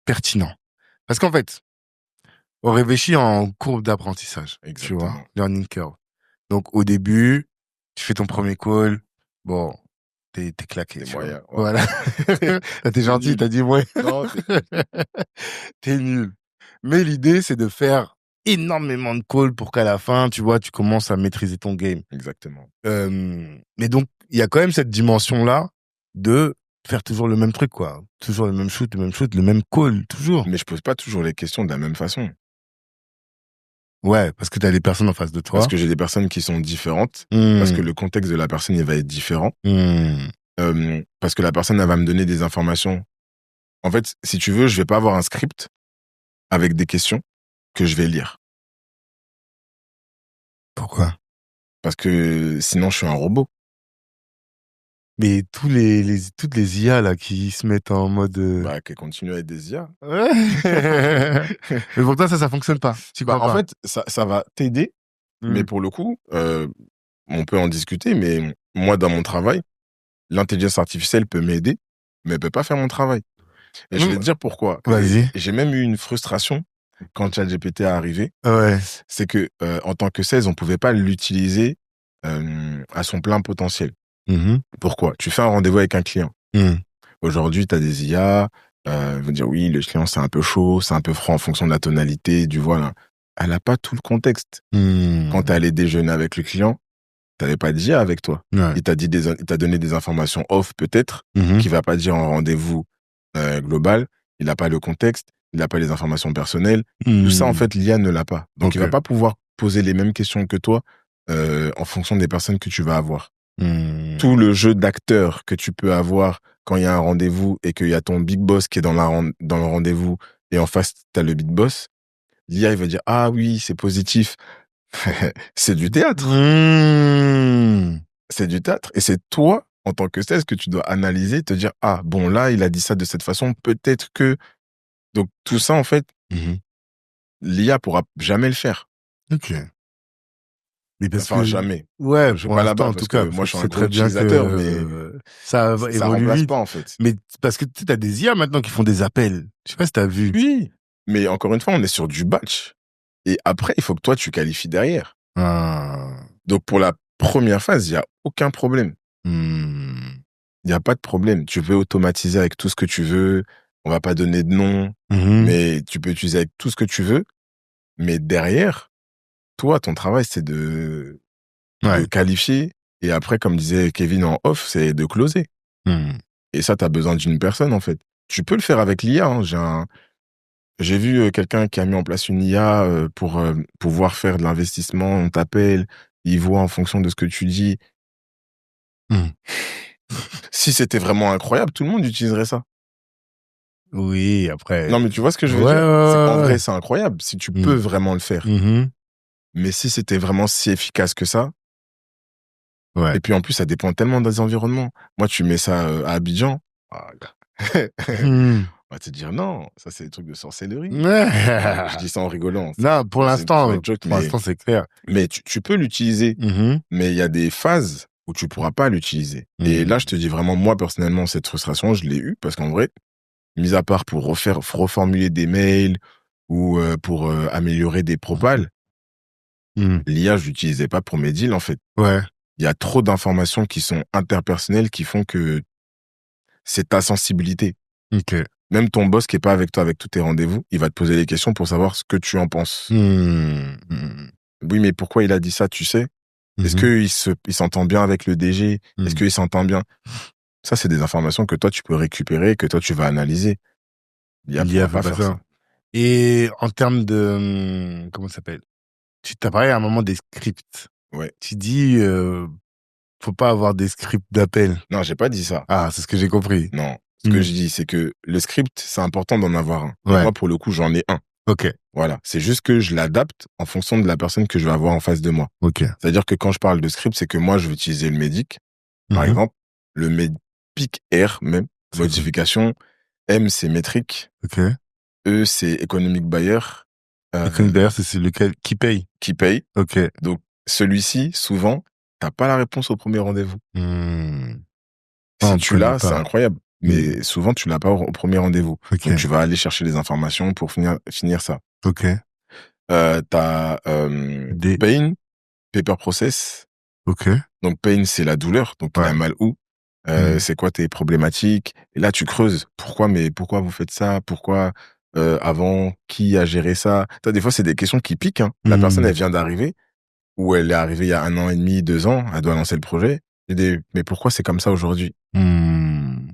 pertinent. Parce qu'en fait, on réfléchit en courbe d'apprentissage. Exactement. Tu vois, learning curve. Donc, au début, tu fais ton premier call. Bon, t'es claqué. T'es moyen. Ouais. Voilà. T'es gentil, t'as dit ouais. Non, t'es nul. Mais l'idée, c'est de faire énormément de calls pour qu'à la fin, tu vois, tu commences à maîtriser ton game. Exactement. Mais donc, il y a quand même cette dimension-là de faire toujours le même truc, quoi. Toujours le même shoot, le même call, toujours. Mais je pose pas toujours les questions de la même façon. Ouais, parce que t'as des personnes en face de toi. Parce que j'ai des personnes qui sont différentes. Parce que le contexte de la personne, il va être différent. Parce que la personne, elle va me donner des informations. En fait, si tu veux, je vais pas avoir un script avec des questions que je vais lire. Pourquoi? Parce que sinon, je suis un robot. Mais toutes les IA, là, qui se mettent en mode... Bah, qui continuent à être des IA. Ouais. Mais pour toi, ça fonctionne pas. Tu crois pas? En fait, ça va t'aider. Mais pour le coup, on peut en discuter, mais moi, dans mon travail, l'intelligence artificielle peut m'aider, mais elle peut pas faire mon travail. Et je vais te dire pourquoi. Vas-y. Et j'ai même eu une frustration quand ChatGPT est arrivé. Ouais. C'est que, en tant que 16, on pouvait pas l'utiliser à son plein potentiel. Pourquoi? Tu fais un rendez-vous avec un client. Aujourd'hui, tu as des IA, vont dire oui, le client c'est un peu chaud, c'est un peu froid en fonction de la tonalité, du voilà. Elle a pas tout le contexte. Quand tu es allé déjeuner avec le client, t'avais pas d'IA avec toi. Ouais. Il t'a donné des informations off, peut-être, Mhm. qu'il va pas dire en rendez-vous global. Il n'a pas le contexte, il n'a pas les informations personnelles. Tout ça, en fait, l'IA ne l'a pas. Donc, il va Ok. pas pouvoir poser les mêmes questions que toi en fonction des personnes que tu vas avoir. Tout le jeu d'acteur que tu peux avoir quand il y a un rendez-vous et qu'il y a ton big boss qui est dans le rendez-vous et en face, t'as le big boss, l'IA, il va dire « Ah oui, c'est positif. » C'est du théâtre. C'est du théâtre. Et c'est toi, en tant que sales, que tu dois analyser, te dire « Ah, bon, là, il a dit ça de cette façon. Peut-être que... » Donc, tout ça, en fait, Mhm. l'IA pourra jamais le faire. Ok. Mais parce Enfin, que jamais. ouais, Je vais pour pas l'instant là-bas en parce tout cas, que moi, je suis un c'est gros très bien utilisateur, que mais ça ça évolue remplace vite. pas, en fait. Mais parce que tu as des IA maintenant qui font des appels. Je sais pas si t'as vu. Oui. Mais encore une fois, on est sur du batch. Et après, il faut que toi, tu qualifies derrière. Ah. Donc, pour la première phase, il y a aucun problème. Hmm. Il n'y a pas de problème. Tu peux automatiser avec tout ce que tu veux. On va pas donner de nom, Mhm. mais tu peux utiliser avec tout ce que tu veux. Mais derrière, toi, ton travail, c'est de Ouais. qualifier. Et après, comme disait Kevin en off, c'est de closer. Hmm. Et ça, tu as besoin d'une personne, en fait. Tu peux le faire avec l'IA. Hein. J'ai vu quelqu'un qui a mis en place une IA pour pouvoir faire de l'investissement. On t'appelle, il voit en fonction de ce que tu dis. Hmm. Si c'était vraiment incroyable, tout le monde utiliserait ça. Oui, après. Non, mais tu vois ce que je veux Ouais, dire? ouais, En ouais. vrai, c'est incroyable si tu Mm. peux vraiment le faire. Mhm. Mais si c'était vraiment si efficace que ça, Ouais. et puis en plus, ça dépend tellement des environnements. Moi, tu mets ça à Abidjan, Hmm. on va te dire non, ça c'est des trucs de sorcellerie. Ouais. Je dis ça en rigolant. Non, pour C'est l'instant, une joke, c'est clair. mais tu peux l'utiliser. Mhm. Mais il y a des phases où tu pourras pas l'utiliser. Et Mhm. là, je te dis vraiment, moi, personnellement, cette frustration, je l'ai eue parce qu'en vrai, mis à part pour reformuler des mails ou pour améliorer des propals, l'IA, je l'utilisais pas pour mes deals, en fait. Ouais. Il y a trop d'informations qui sont interpersonnelles qui font que c'est ta sensibilité. Ok. Même ton boss qui est pas avec toi avec tous tes rendez-vous, il va te poser des questions pour savoir ce que tu en penses. Oui, mais pourquoi il a dit ça, tu sais? Est-ce qu'il s'entend bien avec le DG? Est-ce qu'il s'entend bien? Ça, c'est des informations que toi, tu peux récupérer, que toi, tu vas analyser. L'IA pourra pas faire ça. Et en termes de... comment ça s'appelle? Tu t'as parlé à un moment des scripts. Ouais. Tu dis, faut pas avoir des scripts d'appel. Non, j'ai pas dit ça. Ah, c'est ce que j'ai compris. Non. Ce que je dis, c'est que le script, c'est important d'en avoir un. Ouais. Et moi, pour le coup, j'en ai un. Ok. Voilà. C'est juste que je l'adapte en fonction de la personne que je vais avoir en face de moi. Ok. C'est-à-dire que quand je parle de script, c'est que moi, je vais utiliser le MEDIC. Par exemple, le MEDIC R même. Modification. M, c'est métrique. Ok. E, c'est economic buyer. Economic buyer, c'est lequel qui paye. Qui paye. Ok. Donc, celui-ci, souvent, t'as pas la réponse au premier rendez-vous. Si tu l'as, c'est incroyable. Mais souvent, tu l'as pas au premier rendez-vous. Okay. Donc, tu vas aller chercher les informations pour finir ça. Ok. T'as pain, paper process. Ok. Donc, pain, c'est la douleur. Donc, il a mal où? C'est quoi tes problématiques? Et là, tu creuses. Pourquoi vous faites ça? Pourquoi avant? Qui a géré ça? Des fois, c'est des questions qui piquent. Hein. La personne, elle vient d'arriver, ou elle est arrivée il y a 1 an et demi, 2 ans, elle doit lancer le projet. Mais pourquoi c'est comme ça aujourd'hui?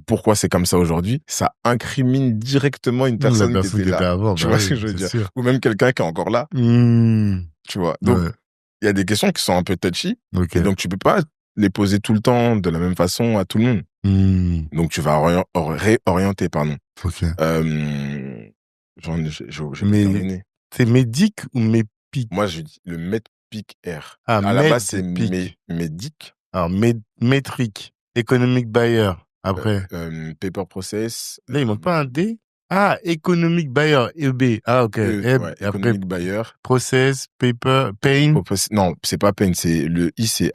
Pourquoi c'est comme ça aujourd'hui? Ça incrimine directement une personne qui était là. Avant, tu vois ce que je veux dire? Sûr. Ou même quelqu'un qui est encore là. Tu vois? Donc, il y a des questions qui sont un peu touchy. Okay. Et donc, tu peux pas les poser tout le temps de la même façon à tout le monde. Donc, tu vas réorienter, pardon. Ok. J'ai terminé. C'est médic ou mépic? Moi, je dis le MEDPIC R. Ah, à la base, c'est médic. Alors, métrique. Economic buyer. Après. Paper process. Là, il manque pas un D? Ah, economic buyer. EB. Ah, ok. Ouais, economic buyer. Process, paper, pain. Non, c'est pas pain. C'est le I, c'est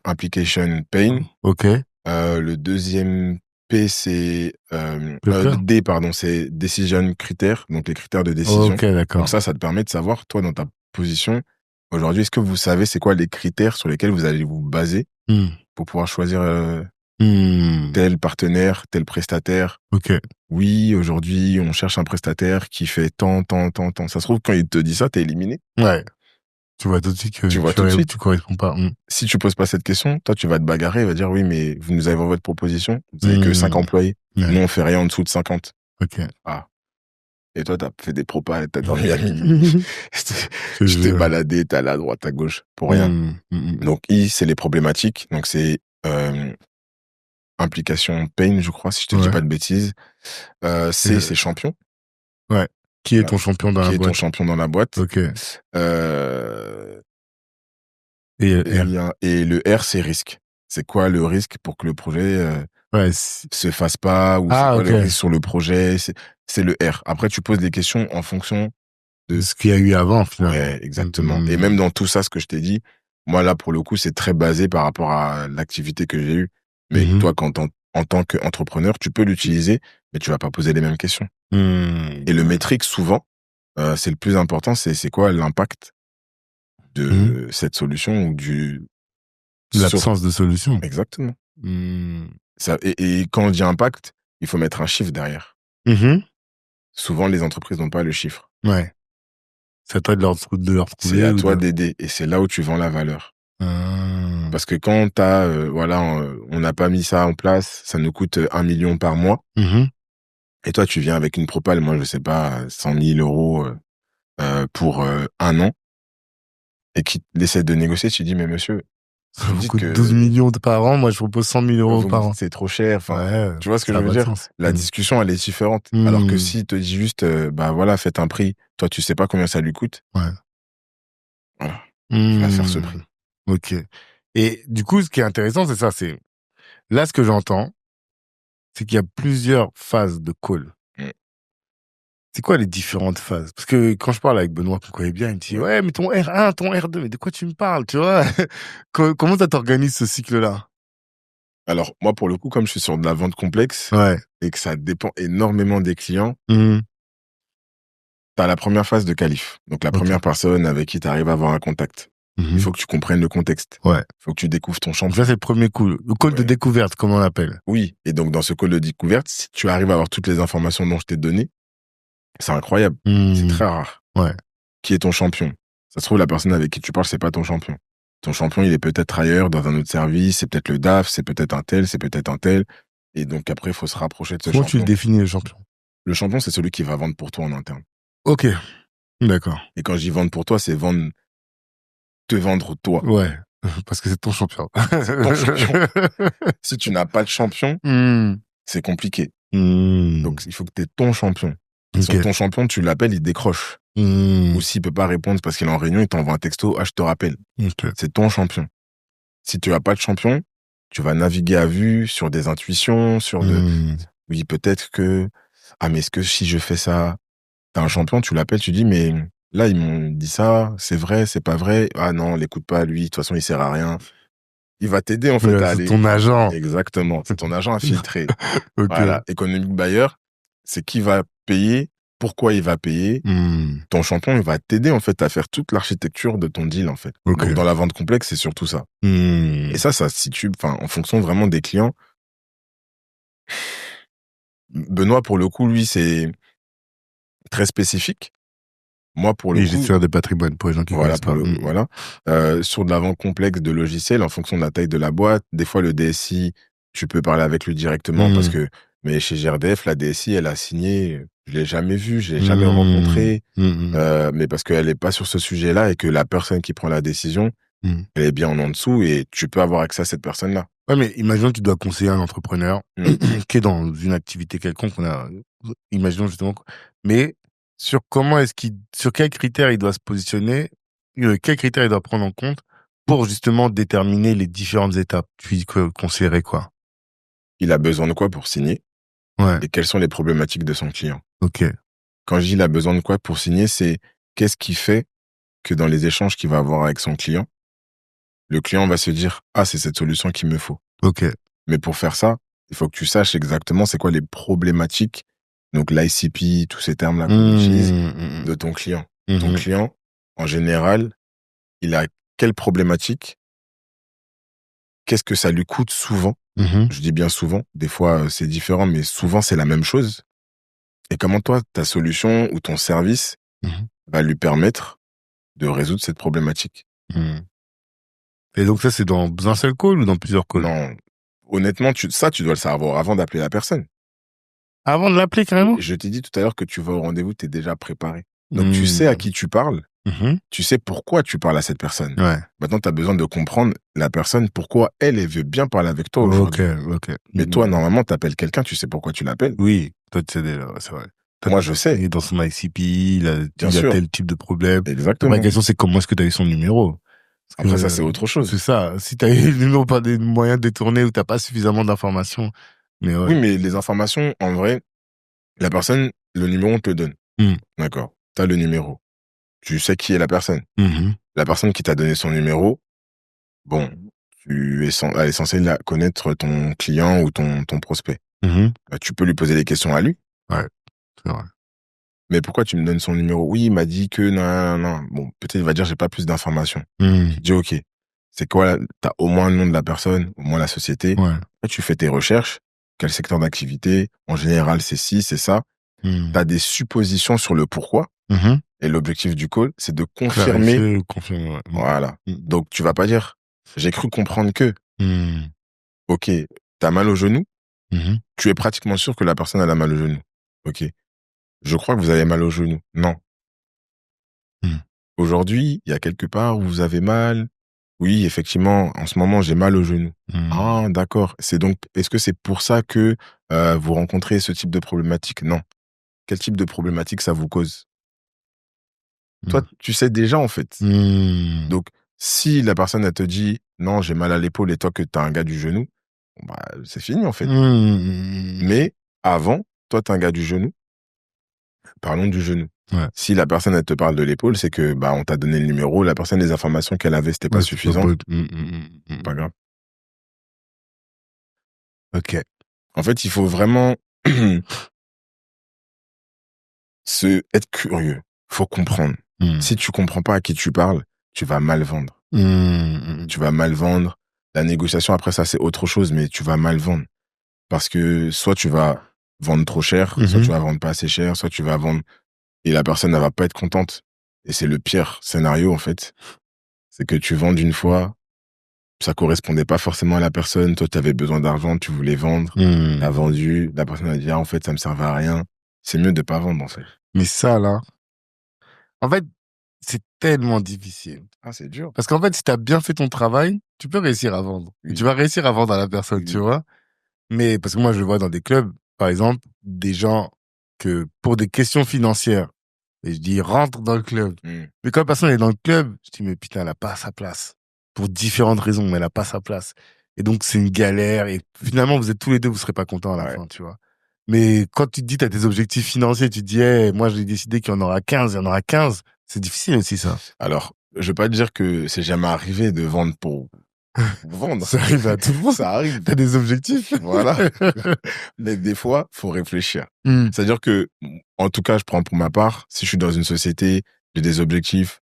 application pain. Ok. Le deuxième P, c'est D, pardon, c'est decision critères, donc les critères de décision. Ok, d'accord. Donc ça te permet de savoir, toi, dans ta position, aujourd'hui, est-ce que vous savez c'est quoi les critères sur lesquels vous allez vous baser pour pouvoir choisir tel partenaire, tel prestataire? Ok. Oui, aujourd'hui, on cherche un prestataire qui fait tant. Ça se trouve, quand il te dit ça, t'es éliminé. Ouais. Tu vois tout de suite que Tu vois tout de suite. tu corresponds pas. Si tu poses pas cette question, toi, tu vas te bagarrer, il va dire, oui, mais vous nous avez envoyé votre proposition, vous avez que 5 employés. Ouais. Nous, on fait rien en dessous de 50. Ok. Ah. Et toi, t'as fait des propas, t'as dormi à minuit. Tu t'es baladé, t'es allé à droite, à gauche, pour rien. Donc, c'est les problématiques. Donc, c'est implication pain, je crois, si je te dis pas de bêtises. C'est champion. Ouais. Qui est ton champion dans la boîte? Qui est ton champion dans la boîte. Ok. Et le R, c'est risque. C'est quoi le risque pour que le projet se fasse pas, ou c'est quoi le risque sur le projet? C'est le R. Après, tu poses des questions en fonction de ce qu'il y a eu avant, finalement. Ouais, exactement. Et même dans tout ça, ce que je t'ai dit, moi, là, pour le coup, c'est très basé par rapport à l'activité que j'ai eue. Mais toi, en tant qu'entrepreneur, tu peux l'utiliser, mais tu vas pas poser les mêmes questions. Et le métrique, souvent, c'est le plus important, c'est quoi l'impact de cette solution ou l'absence de solution. Exactement. Ça, et quand on dit impact, il faut mettre un chiffre derrière. Souvent, les entreprises n'ont pas le chiffre. Ouais. C'est à toi de leur trouver. C'est à toi d'aider. Et c'est là où tu vends la valeur. Parce que quand on n'a pas mis ça en place, ça nous coûte 1 million par mois. Et toi, tu viens avec une propale, moi, je sais pas, 100 000 euros pour 1 an. Et qui essaie de négocier, tu dis, mais monsieur, ça vous coûte 12 millions par an, moi je propose 100 000 euros par an. C'est trop cher. Enfin, tu vois ce que je veux dire? La discussion, elle est différente. Alors que s'il te dit juste, faites un prix, toi tu sais pas combien ça lui coûte. Ouais. Voilà. Tu vas faire ce prix. Ok. Et du coup, ce qui est intéressant, c'est ça, c'est, là, ce que j'entends, c'est qu'il y a plusieurs phases de call. C'est quoi les différentes phases? Parce que quand je parle avec Benoît, qu'on connaît bien, il me dit, ouais, mais ton R1, ton R2, mais de quoi tu me parles, tu vois? Comment ça t'organise ce cycle-là? Alors, moi, pour le coup, comme je suis sur de la vente complexe, et que ça dépend énormément des clients, t'as la première phase de qualif. Donc, la première personne avec qui t'arrives à avoir un contact. Il faut que tu comprennes le contexte. Ouais. Il faut que tu découvres ton champion. Ça, c'est le premier coup. Le call de découverte, comme on l'appelle. Oui. Et donc, dans ce call de découverte, si tu arrives à avoir toutes les informations dont je t'ai données, c'est incroyable. C'est très rare. Ouais. Qui est ton champion? Ça se trouve, la personne avec qui tu parles, c'est pas ton champion. Ton champion, il est peut-être ailleurs, dans un autre service, c'est peut-être le DAF, c'est peut-être un tel, c'est peut-être un tel. Et donc, après, il faut se rapprocher de ce champion. Comment tu le définis, le champion? Le champion, c'est celui qui va vendre pour toi en interne. Ok. D'accord. Et quand je dis vendre pour toi, c'est te vendre toi. Ouais. Parce que c'est ton champion. C'est ton champion. Si tu n'as pas de champion, c'est compliqué. Donc, il faut que tu aies ton champion. Sur ton champion, tu l'appelles, il décroche. Ou s'il peut pas répondre parce qu'il est en réunion, il t'envoie un texto, je te rappelle. C'est ton champion. Si tu as pas de champion, tu vas naviguer à vue sur des intuitions, oui, peut-être que, mais est-ce que si je fais ça, t'as un champion, tu l'appelles, tu dis, mais là, ils m'ont dit ça, c'est vrai, c'est pas vrai. Ah non, l'écoute pas, lui, de toute façon, il sert à rien. Il va t'aider, en fait, à aller. C'est ton agent. Exactement. C'est ton agent infiltré. Voilà. Economic buyer, c'est qui va payer, pourquoi il va payer. Ton champion, il va t'aider, en fait, à faire toute l'architecture de ton deal, en fait. Donc, dans la vente complexe, c'est surtout ça. Et ça se situe, en fonction vraiment des clients. Benoît, pour le coup, lui, c'est très spécifique. Moi, pour le coup. gestionnaire de patrimoine, pour les gens qui connaissent pas. Voilà. Sur de la vente complexe de logiciels, en fonction de la taille de la boîte, des fois, le DSI, tu peux parler avec lui directement mais chez GRDF, la DSI, elle a signé, je l'ai jamais vue, je l'ai jamais rencontrée, mais parce qu'elle est pas sur ce sujet-là et que la personne qui prend la décision, elle est bien en dessous et tu peux avoir accès à cette personne-là. Ouais, mais imaginons que tu dois conseiller un entrepreneur qui est dans une activité quelconque, imaginons justement, mais sur quels critères il doit se positionner, quels critères il doit prendre en compte pour justement déterminer les différentes étapes. Tu conseillerais quoi? Il a besoin de quoi pour signer? Et quelles sont les problématiques de son client? Ok. Quand je dis il a besoin de quoi pour signer, c'est qu'est-ce qui fait que dans les échanges qu'il va avoir avec son client, le client va se dire « Ah, c'est cette solution qu'il me faut. » Ok. Mais pour faire ça, il faut que tu saches exactement c'est quoi les problématiques, donc l'ICP, tous ces termes-là qu'on utilise, de ton client. Ton client, en général, il a quelle problématique? Qu'est-ce que ça lui coûte souvent? Je dis bien souvent, des fois c'est différent, mais souvent c'est la même chose. Et comment toi, ta solution ou ton service va lui permettre de résoudre cette problématique. Et donc ça, c'est dans un seul call ou dans plusieurs calls? Non, honnêtement, tu dois le savoir avant d'appeler la personne. Avant de l'appeler carrément? Je t'ai dit tout à l'heure que tu vas au rendez-vous, tu es déjà préparé. Donc tu sais à qui tu parles, tu sais pourquoi tu parles à cette personne. Ouais. Maintenant, tu as besoin de comprendre la personne, pourquoi elle veut bien parler avec toi aujourd'hui. Ok. Mais toi, normalement, tu appelles quelqu'un, tu sais pourquoi tu l'appelles. Oui, toi tu sais déjà, c'est vrai. Moi, je sais. Il est dans son ICP, il a sûr. tel type de problème. Exactement. La question, c'est comment est-ce que tu as eu son numéro? Parce Après, que, ça, c'est autre chose. C'est ça. Si tu as eu le numéro par des moyens détournés ou tu n'as pas suffisamment d'informations. Mais ouais. Oui, mais les informations, en vrai, la personne, le numéro, on te le donne. D'accord. Tu as le numéro. Tu sais qui est la personne. La personne qui t'a donné son numéro, bon, elle est censée connaître ton client ou ton prospect. Tu peux lui poser des questions à lui. Ouais, c'est vrai. Mais pourquoi tu me donnes son numéro? Oui, il m'a dit que non. Bon, peut-être il va dire j'ai pas plus d'informations. Je dis ok. C'est quoi? T'as au moins le nom de la personne, au moins la société. Ouais. Là, tu fais tes recherches. Quel secteur d'activité? En général, c'est ci, c'est ça. T'as des suppositions sur le pourquoi. Et l'objectif du call, c'est de confirmer. Confirmer, ouais. Voilà. Donc, tu vas pas dire, j'ai cru comprendre que, ok, t'as mal au genou. Tu es pratiquement sûr que la personne a mal au genou. Ok. Je crois que vous avez mal au genou. Non. Aujourd'hui, il y a quelque part où vous avez mal. Oui, effectivement, en ce moment, j'ai mal au genou. Ah, d'accord. Est-ce que c'est pour ça que vous rencontrez ce type de problématique? Non. Quel type de problématique ça vous cause? Toi, tu sais déjà, en fait. Donc, si la personne, elle te dit, non, j'ai mal à l'épaule et toi que t'as un gars du genou, bah, c'est fini, en fait. Mais avant, toi, t'as un gars du genou. Parlons du genou. Ouais. Si la personne, elle te parle de l'épaule, c'est que, bah, on t'a donné le numéro, la personne, les informations qu'elle avait, c'était pas suffisant. Pas grave. Ok. En fait, il faut vraiment être curieux. Faut comprendre. Si tu comprends pas à qui tu parles, tu vas mal vendre. Tu vas mal vendre. La négociation, après ça, c'est autre chose, mais tu vas mal vendre. Parce que soit tu vas vendre trop cher, soit tu vas vendre pas assez cher, soit tu vas vendre et la personne, elle va pas être contente. Et c'est le pire scénario, en fait. C'est que tu vends d'une fois, ça correspondait pas forcément à la personne, toi, tu avais besoin d'argent, tu voulais vendre, t'as vendu, la personne a dit, ah, en fait, ça me servait à rien. C'est mieux de pas vendre, en fait. Mais ça, là, en fait, c'est tellement difficile. Ah, c'est dur. Parce qu'en fait, si t'as bien fait ton travail, tu peux réussir à vendre. Oui. Tu vas réussir à vendre à la personne, Oui. tu vois. Mais, parce que moi, je le vois dans des clubs, par exemple, des gens que, pour des questions financières, et je dis, rentre dans le club. Mais quand la personne est dans le club, je dis, mais putain, elle a pas sa place. Pour différentes raisons, mais elle a pas sa place. Et donc, c'est une galère. Et finalement, vous êtes tous les deux, vous serez pas contents à la fin, tu vois. Mais quand tu te dis, t'as tes objectifs financiers, tu te dis, hey, moi, j'ai décidé qu'il y en aura 15, il y en aura 15. C'est difficile aussi, ça. Alors, je veux pas te dire que c'est jamais arrivé de vendre pour vendre. Ça arrive à tout le monde. Ça arrive. T'as des objectifs. Voilà. Mais des fois, faut réfléchir. C'est-à-dire que, en tout cas, je prends pour ma part, si je suis dans une société, j'ai des objectifs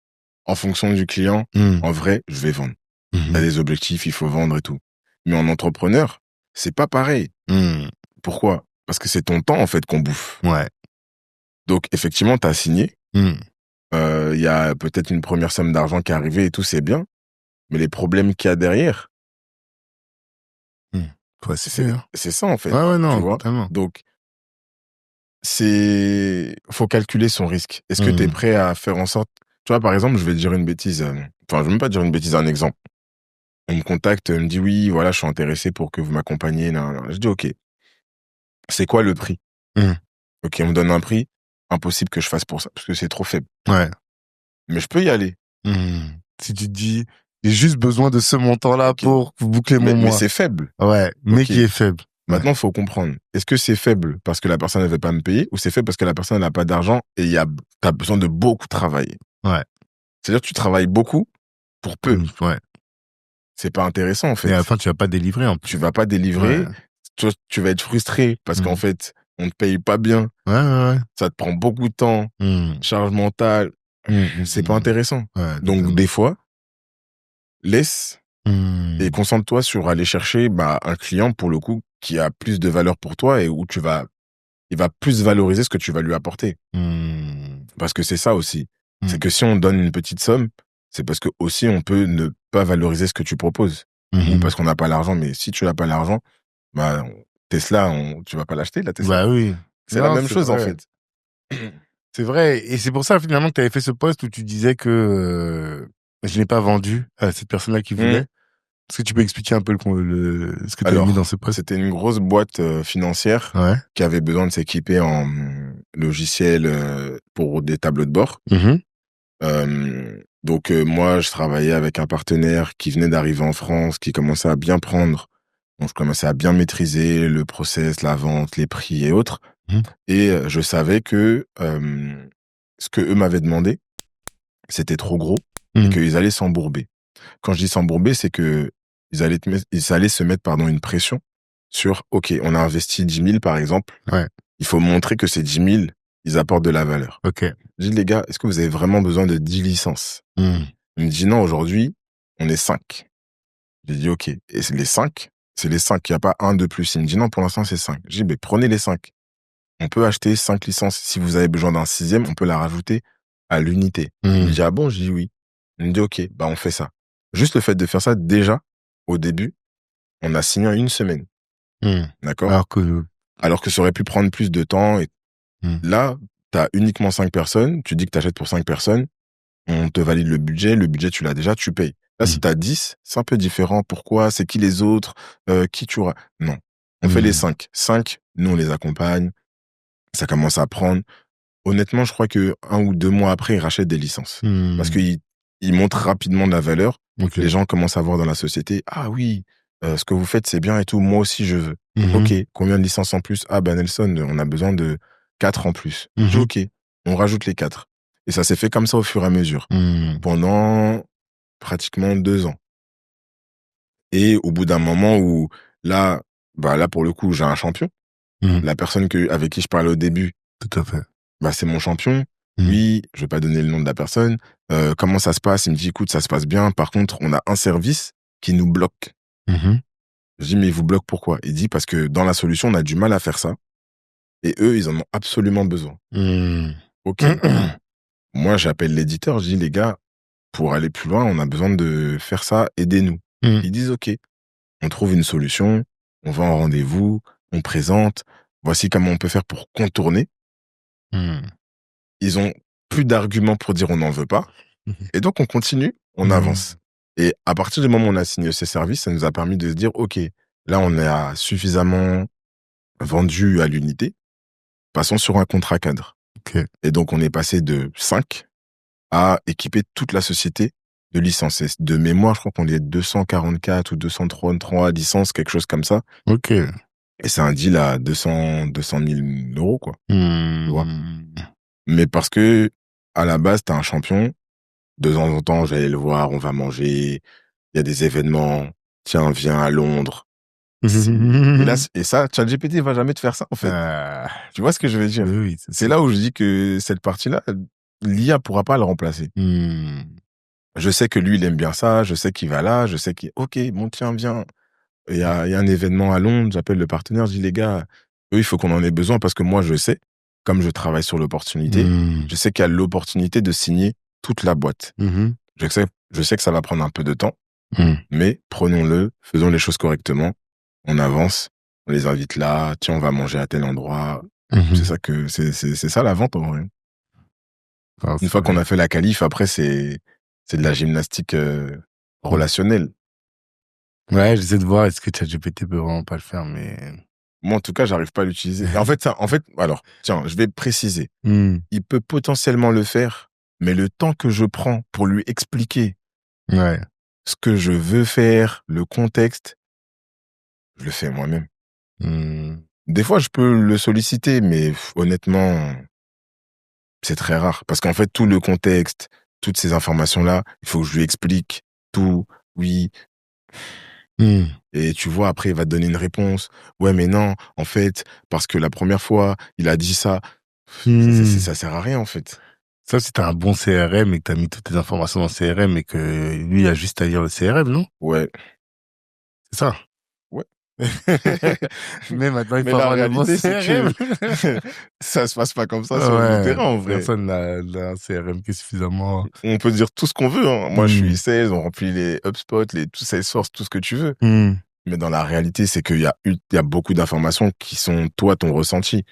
en fonction du client, en vrai, je vais vendre. T'as des objectifs, il faut vendre et tout. Mais en entrepreneur, c'est pas pareil. Pourquoi? Parce que c'est ton temps, en fait, qu'on bouffe. Ouais. Donc, effectivement, t'as signé. Il y a peut-être une première somme d'argent qui est arrivée et tout, c'est bien. Mais les problèmes qu'il y a derrière, c'est ça, en fait. Ouais, non, tu vois. totalement. Donc, faut calculer son risque. Est-ce que tu es prêt à faire en sorte, tu vois, par exemple, je vais te dire une bêtise, je vais même pas dire une bêtise, un exemple. On me contacte, me dit oui, voilà, je suis intéressé pour que vous m'accompagniez. Je dis ok. C'est quoi le prix? Ok, on me donne un prix, impossible que je fasse pour ça, parce que c'est trop faible. Ouais. Mais je peux y aller. Si tu te dis, j'ai juste besoin de ce montant-là pour boucler mon mois. Mais c'est faible. Ouais, mais qui est faible. Maintenant, il faut comprendre. Est-ce que c'est faible parce que la personne ne veut pas me payer ou c'est faible parce que la personne n'a pas d'argent et t'as besoin de beaucoup travailler? Ouais. C'est-à-dire que tu travailles beaucoup pour peu. Ouais. C'est pas intéressant, en fait. Et à la fin, tu vas pas délivrer, en plus. Tu vas pas délivrer. Ouais. Tu vas être frustré parce qu'en fait, on te paye pas bien. Ouais. Ça te prend beaucoup de temps. Charge mentale. C'est pas intéressant. Ouais, donc, des fois, laisse et concentre-toi sur aller chercher un client, pour le coup, qui a plus de valeur pour toi et où il va plus valoriser ce que tu vas lui apporter. Parce que c'est ça aussi. C'est que si on donne une petite somme, c'est parce que aussi on peut ne pas valoriser ce que tu proposes. Ou parce qu'on n'a pas l'argent, mais si tu n'as pas l'argent, bah, Tesla, tu vas pas l'acheter, la Tesla. Bah oui. C'est la Non, même chose, en vrai. fait. C'est vrai. Et c'est pour ça, finalement, que tu avais fait ce post où tu disais que je n'ai pas vendu à cette personne-là qui voulait. Est-ce que tu peux expliquer un peu ce que tu as mis dans ce post? C'était une grosse boîte financière qui avait besoin de s'équiper en logiciel pour des tableaux de bord. Donc moi, je travaillais avec un partenaire qui venait d'arriver en France, qui commençait à bien prendre. Donc je commençais à bien maîtriser le process, la vente, les prix et autres. Et je savais que ce que eux m'avaient demandé, c'était trop gros et qu'ils allaient s'embourber. Quand je dis s'embourber, c'est que ils allaient se mettre une pression sur, OK, on a investi 10 000 par exemple. Il faut montrer que ces 10 000, ils apportent de la valeur. Je dis, les gars, est-ce que vous avez vraiment besoin de 10 licences? Il me dit, non, aujourd'hui, on est 5. J'ai dit, OK. Et c'est les 5, il n'y a pas un de plus. Il me dit, non, pour l'instant, c'est 5. J'ai dit, mais prenez les 5. On peut acheter 5 licences. Si vous avez besoin d'un 6e, on peut la rajouter à l'unité. Il me dit, ah bon? Je dis oui. Il me dit, OK, bah, on fait ça. Juste le fait de faire ça, déjà, au début, on a signé en 1 semaine. D'accord? Alors que ça aurait pu prendre plus de temps. Et là, tu as uniquement 5 personnes. Tu dis que tu achètes pour 5 personnes. On te valide le budget. Le budget, tu l'as déjà, tu payes. Là, si tu as 10, c'est un peu différent. Pourquoi? C'est qui les autres? Qui tu auras? Non. On fait les 5. 5, nous, on les accompagne. Ça commence à prendre. Honnêtement, je crois que 1 ou 2 mois après, ils rachètent des licences. Parce qu'ils montrent rapidement de la valeur. Les gens commencent à voir dans la société, ah oui, ce que vous faites, c'est bien et tout. Moi aussi, je veux. OK, combien de licences en plus? Ah ben Nelson, on a besoin de 4 en plus. OK, on rajoute les 4. Et ça s'est fait comme ça au fur et à mesure. Pendant pratiquement 2 ans. Et au bout d'un moment où, là, pour le coup, j'ai un champion. La personne avec qui je parlais au début. Tout à fait. C'est mon champion. Lui, je vais pas donner le nom de la personne. Comment ça se passe? Il me dit, écoute, ça se passe bien. Par contre, on a un service qui nous bloque. Je dis, mais il vous bloque pourquoi? Il dit, parce que dans la solution, on a du mal à faire ça. Et eux, ils en ont absolument besoin. OK. Moi, j'appelle l'éditeur. Je dis, les gars, pour aller plus loin, on a besoin de faire ça. Aidez-nous. Ils disent, OK. On trouve une solution. On va en rendez-vous. On présente. Voici comment on peut faire pour contourner. Ils ont plus d'arguments pour dire on n'en veut pas. Et donc, on continue, on avance. Et à partir du moment où on a signé ces services, ça nous a permis de se dire, OK, là, on a suffisamment vendu à l'unité. Passons sur un contrat cadre. Et donc, on est passé de 5 à équiper toute la société de licences. De mémoire, je crois qu'on est 244 ou 233 licences, quelque chose comme ça. Et c'est un deal à 200 000 euros, quoi. Tu vois. Mais parce que, à la base, t'as un champion. De temps en temps, j'allais le voir, on va manger. Il y a des événements. Tiens, viens à Londres. Et ça, ChatGPT va jamais te faire ça, en fait. Tu vois ce que je veux dire? Oui, c'est là où je dis que cette partie-là, l'IA pourra pas le remplacer. Je sais que lui, il aime bien ça. Je sais qu'il va là. Je sais OK, bon, tiens, viens. Il y a un événement à Londres. J'appelle le partenaire. Je dis, les gars, eux, il faut qu'on en ait besoin parce que moi, je sais, comme je travaille sur l'opportunité, je sais qu'il y a l'opportunité de signer toute la boîte. Je sais que ça va prendre un peu de temps, mais prenons-le, faisons les choses correctement. On avance, on les invite là, tiens, on va manger à tel endroit. C'est ça la vente en vrai. Une fois qu'on a fait la qualif, après, c'est de la gymnastique relationnelle. Ouais, j'essaie de voir est-ce que ChatGPT peut vraiment pas le faire, mais... Moi, en tout cas, j'arrive pas à l'utiliser. Alors, tiens, je vais préciser. Il peut potentiellement le faire, mais le temps que je prends pour lui expliquer ce que je veux faire, le contexte, je le fais moi-même. Des fois, je peux le solliciter, mais honnêtement, c'est très rare. Parce qu'en fait, tout le contexte, toutes ces informations-là, il faut que je lui explique tout, oui. Et tu vois, après, il va te donner une réponse. Ouais, mais non, en fait, parce que la première fois, il a dit ça. Ça sert à rien, en fait. Ça, si t'as un bon CRM et que t'as mis toutes tes informations dans le CRM et que lui, il a juste à lire le CRM, non? Ouais. C'est ça? Ouais. Mais maintenant, il Mais faut la avoir le bon réalité, c'est CRM. que ça se passe pas comme ça sur le terrain, en vrai. Personne n'a un CRM qui est suffisamment... On peut dire tout ce qu'on veut, hein. Moi, je Hmm. suis sales, on remplit les HubSpot, tout Salesforce, tout ce que tu veux. Hmm. Mais dans la réalité, c'est qu'il y a beaucoup d'informations qui sont, toi, ton ressenti.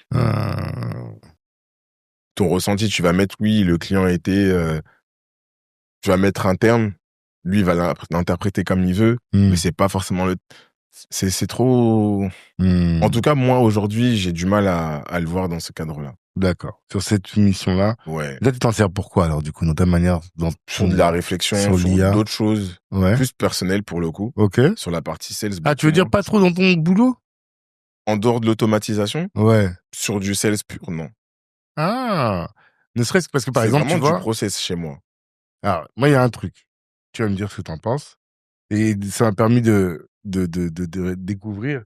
Ton ressenti, tu vas mettre, oui, le client était, tu vas mettre un terme, lui, il va l'interpréter comme il veut, mais c'est pas forcément c'est trop, en tout cas, moi, aujourd'hui, j'ai du mal à le voir dans ce cadre-là. D'accord. Sur cette mission-là, Ouais. là, tu t'en sers pourquoi, alors, du coup, dans ta manière, Sur de la réflexion, sur sur l'IA. d'autres choses, Ouais. plus personnelles pour le coup, Ok. sur la partie sales. Ah, tu veux dire pas trop dans ton boulot? En dehors de l'automatisation, Ouais. sur du sales pur, non. Ah. Ne serait-ce que parce que, par C'est exemple, tu vraiment du vois. process chez moi. Alors, moi, il y a un truc. Tu vas me dire ce que t'en penses. Et ça m'a permis de découvrir.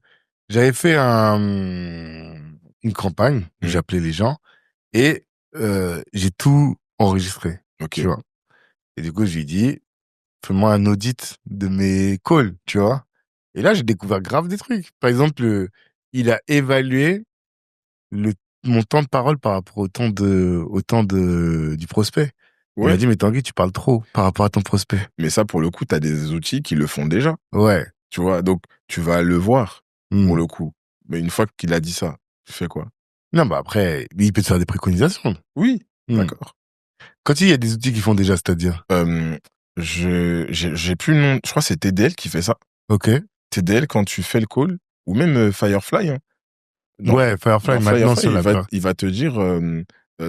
J'avais fait une campagne où j'appelais les gens et j'ai tout enregistré. Ok. Tu vois. Et du coup, je lui ai dit, fais-moi un audit de mes calls, tu vois. Et là, j'ai découvert grave des trucs. Par exemple, il a évalué mon temps de parole par rapport au temps du prospect. Il Ouais. m'a dit, mais Tanguy, tu parles trop par rapport à ton prospect. Mais ça, pour le coup, t'as des outils qui le font déjà. Ouais. Tu vois, donc tu vas le voir, pour le coup. Mais une fois qu'il a dit ça, tu fais quoi? Non, bah après, il peut te faire des préconisations. Oui, d'accord. Quand il y a des outils qui font déjà, c'est-à-dire? J'ai plus le nom. Je crois que c'est TDL qui fait ça. Ok. TDL, quand tu fais le call, ou même Firefly, hein. Ouais, Firefly, Dans maintenant, Firefly, sur la il va te dire,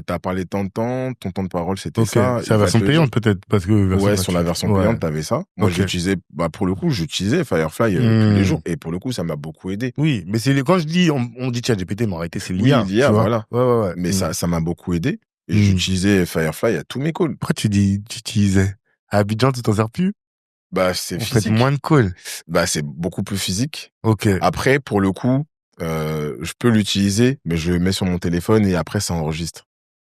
t'as parlé tant de temps, ton temps de parole, c'était Ok. ça. C'est la Il va version te le payante, dire. peut-être, parce que Ouais, sur la version payante, Ouais. t'avais ça. Moi, Ok. j'utilisais, pour le coup, j'utilisais Firefly tous les jours. Et pour le coup, ça m'a beaucoup aidé. Oui, mais quand je dis, on dit ChatGPT, mais en réalité, c'est Oui, l'IA. l'IA, tu vois. voilà. Ouais. Mais ça m'a beaucoup aidé. Et j'utilisais Firefly à tous mes calls. Pourquoi tu utilisais? À Abidjan, tu t'en sers plus? Bah, c'est On physique. fait moins de calls. Bah, c'est beaucoup plus physique. Ok. Après, pour le coup, je peux l'utiliser, mais je le mets sur mon téléphone et après, ça enregistre.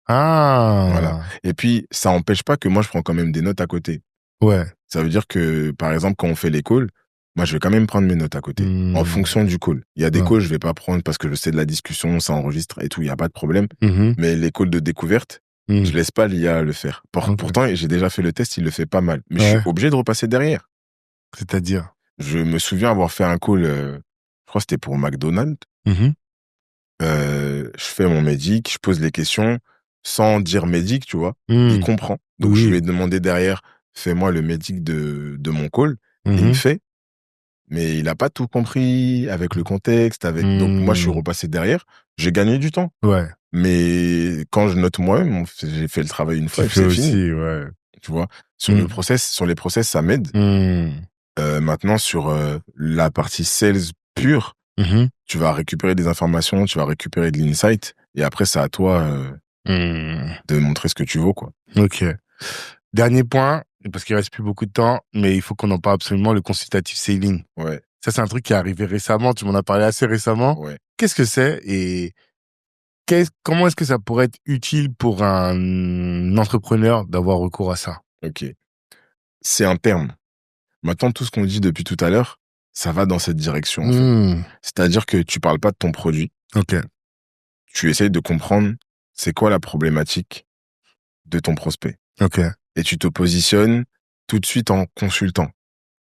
Ah. Voilà. Et puis, ça empêche pas que moi, je prends quand même des notes à côté. Ouais. Ça veut dire que, par exemple, quand on fait les calls, moi, je vais quand même prendre mes notes à côté, en fonction du call. Il y a des calls, je vais pas prendre parce que je sais de la discussion, ça enregistre et tout, il y a pas de problème. Mais les calls de découverte, je laisse pas l'IA le faire. Pourtant, j'ai déjà fait le test, il le fait pas mal. Mais je suis obligé de repasser derrière. C'est-à-dire? Je me souviens avoir fait un call, je crois que c'était pour McDonald's. Je fais mon médic, je pose les questions sans dire médic, tu vois. Il comprend. Donc, je lui ai demandé derrière, fais-moi le médic de mon call. Et il me fait. Mais il a pas tout compris avec le contexte, donc moi, je suis repassé derrière. J'ai gagné du temps. Ouais. Mais quand je note moi-même, j'ai fait le travail une fois et c'est fini. Ouais. Tu vois. Sur les process, ça m'aide. Maintenant, sur la partie sales pure, tu vas récupérer des informations, tu vas récupérer de l'insight, et après, c'est à toi de montrer ce que tu vaux, quoi. Ok. Dernier point, parce qu'il reste plus beaucoup de temps, mais il faut qu'on en parle absolument, le consultative selling. Ouais. Ça, c'est un truc qui est arrivé récemment, tu m'en as parlé assez récemment. Ouais. Qu'est-ce que c'est et comment est-ce que ça pourrait être utile pour un entrepreneur d'avoir recours à ça? Ok. C'est un terme. Maintenant, tout ce qu'on dit depuis tout à l'heure, ça va dans cette direction, en fait. C'est-à-dire que tu parles pas de ton produit. Ok. Tu essayes de comprendre c'est quoi la problématique de ton prospect. Ok. Et tu te positionnes tout de suite en consultant.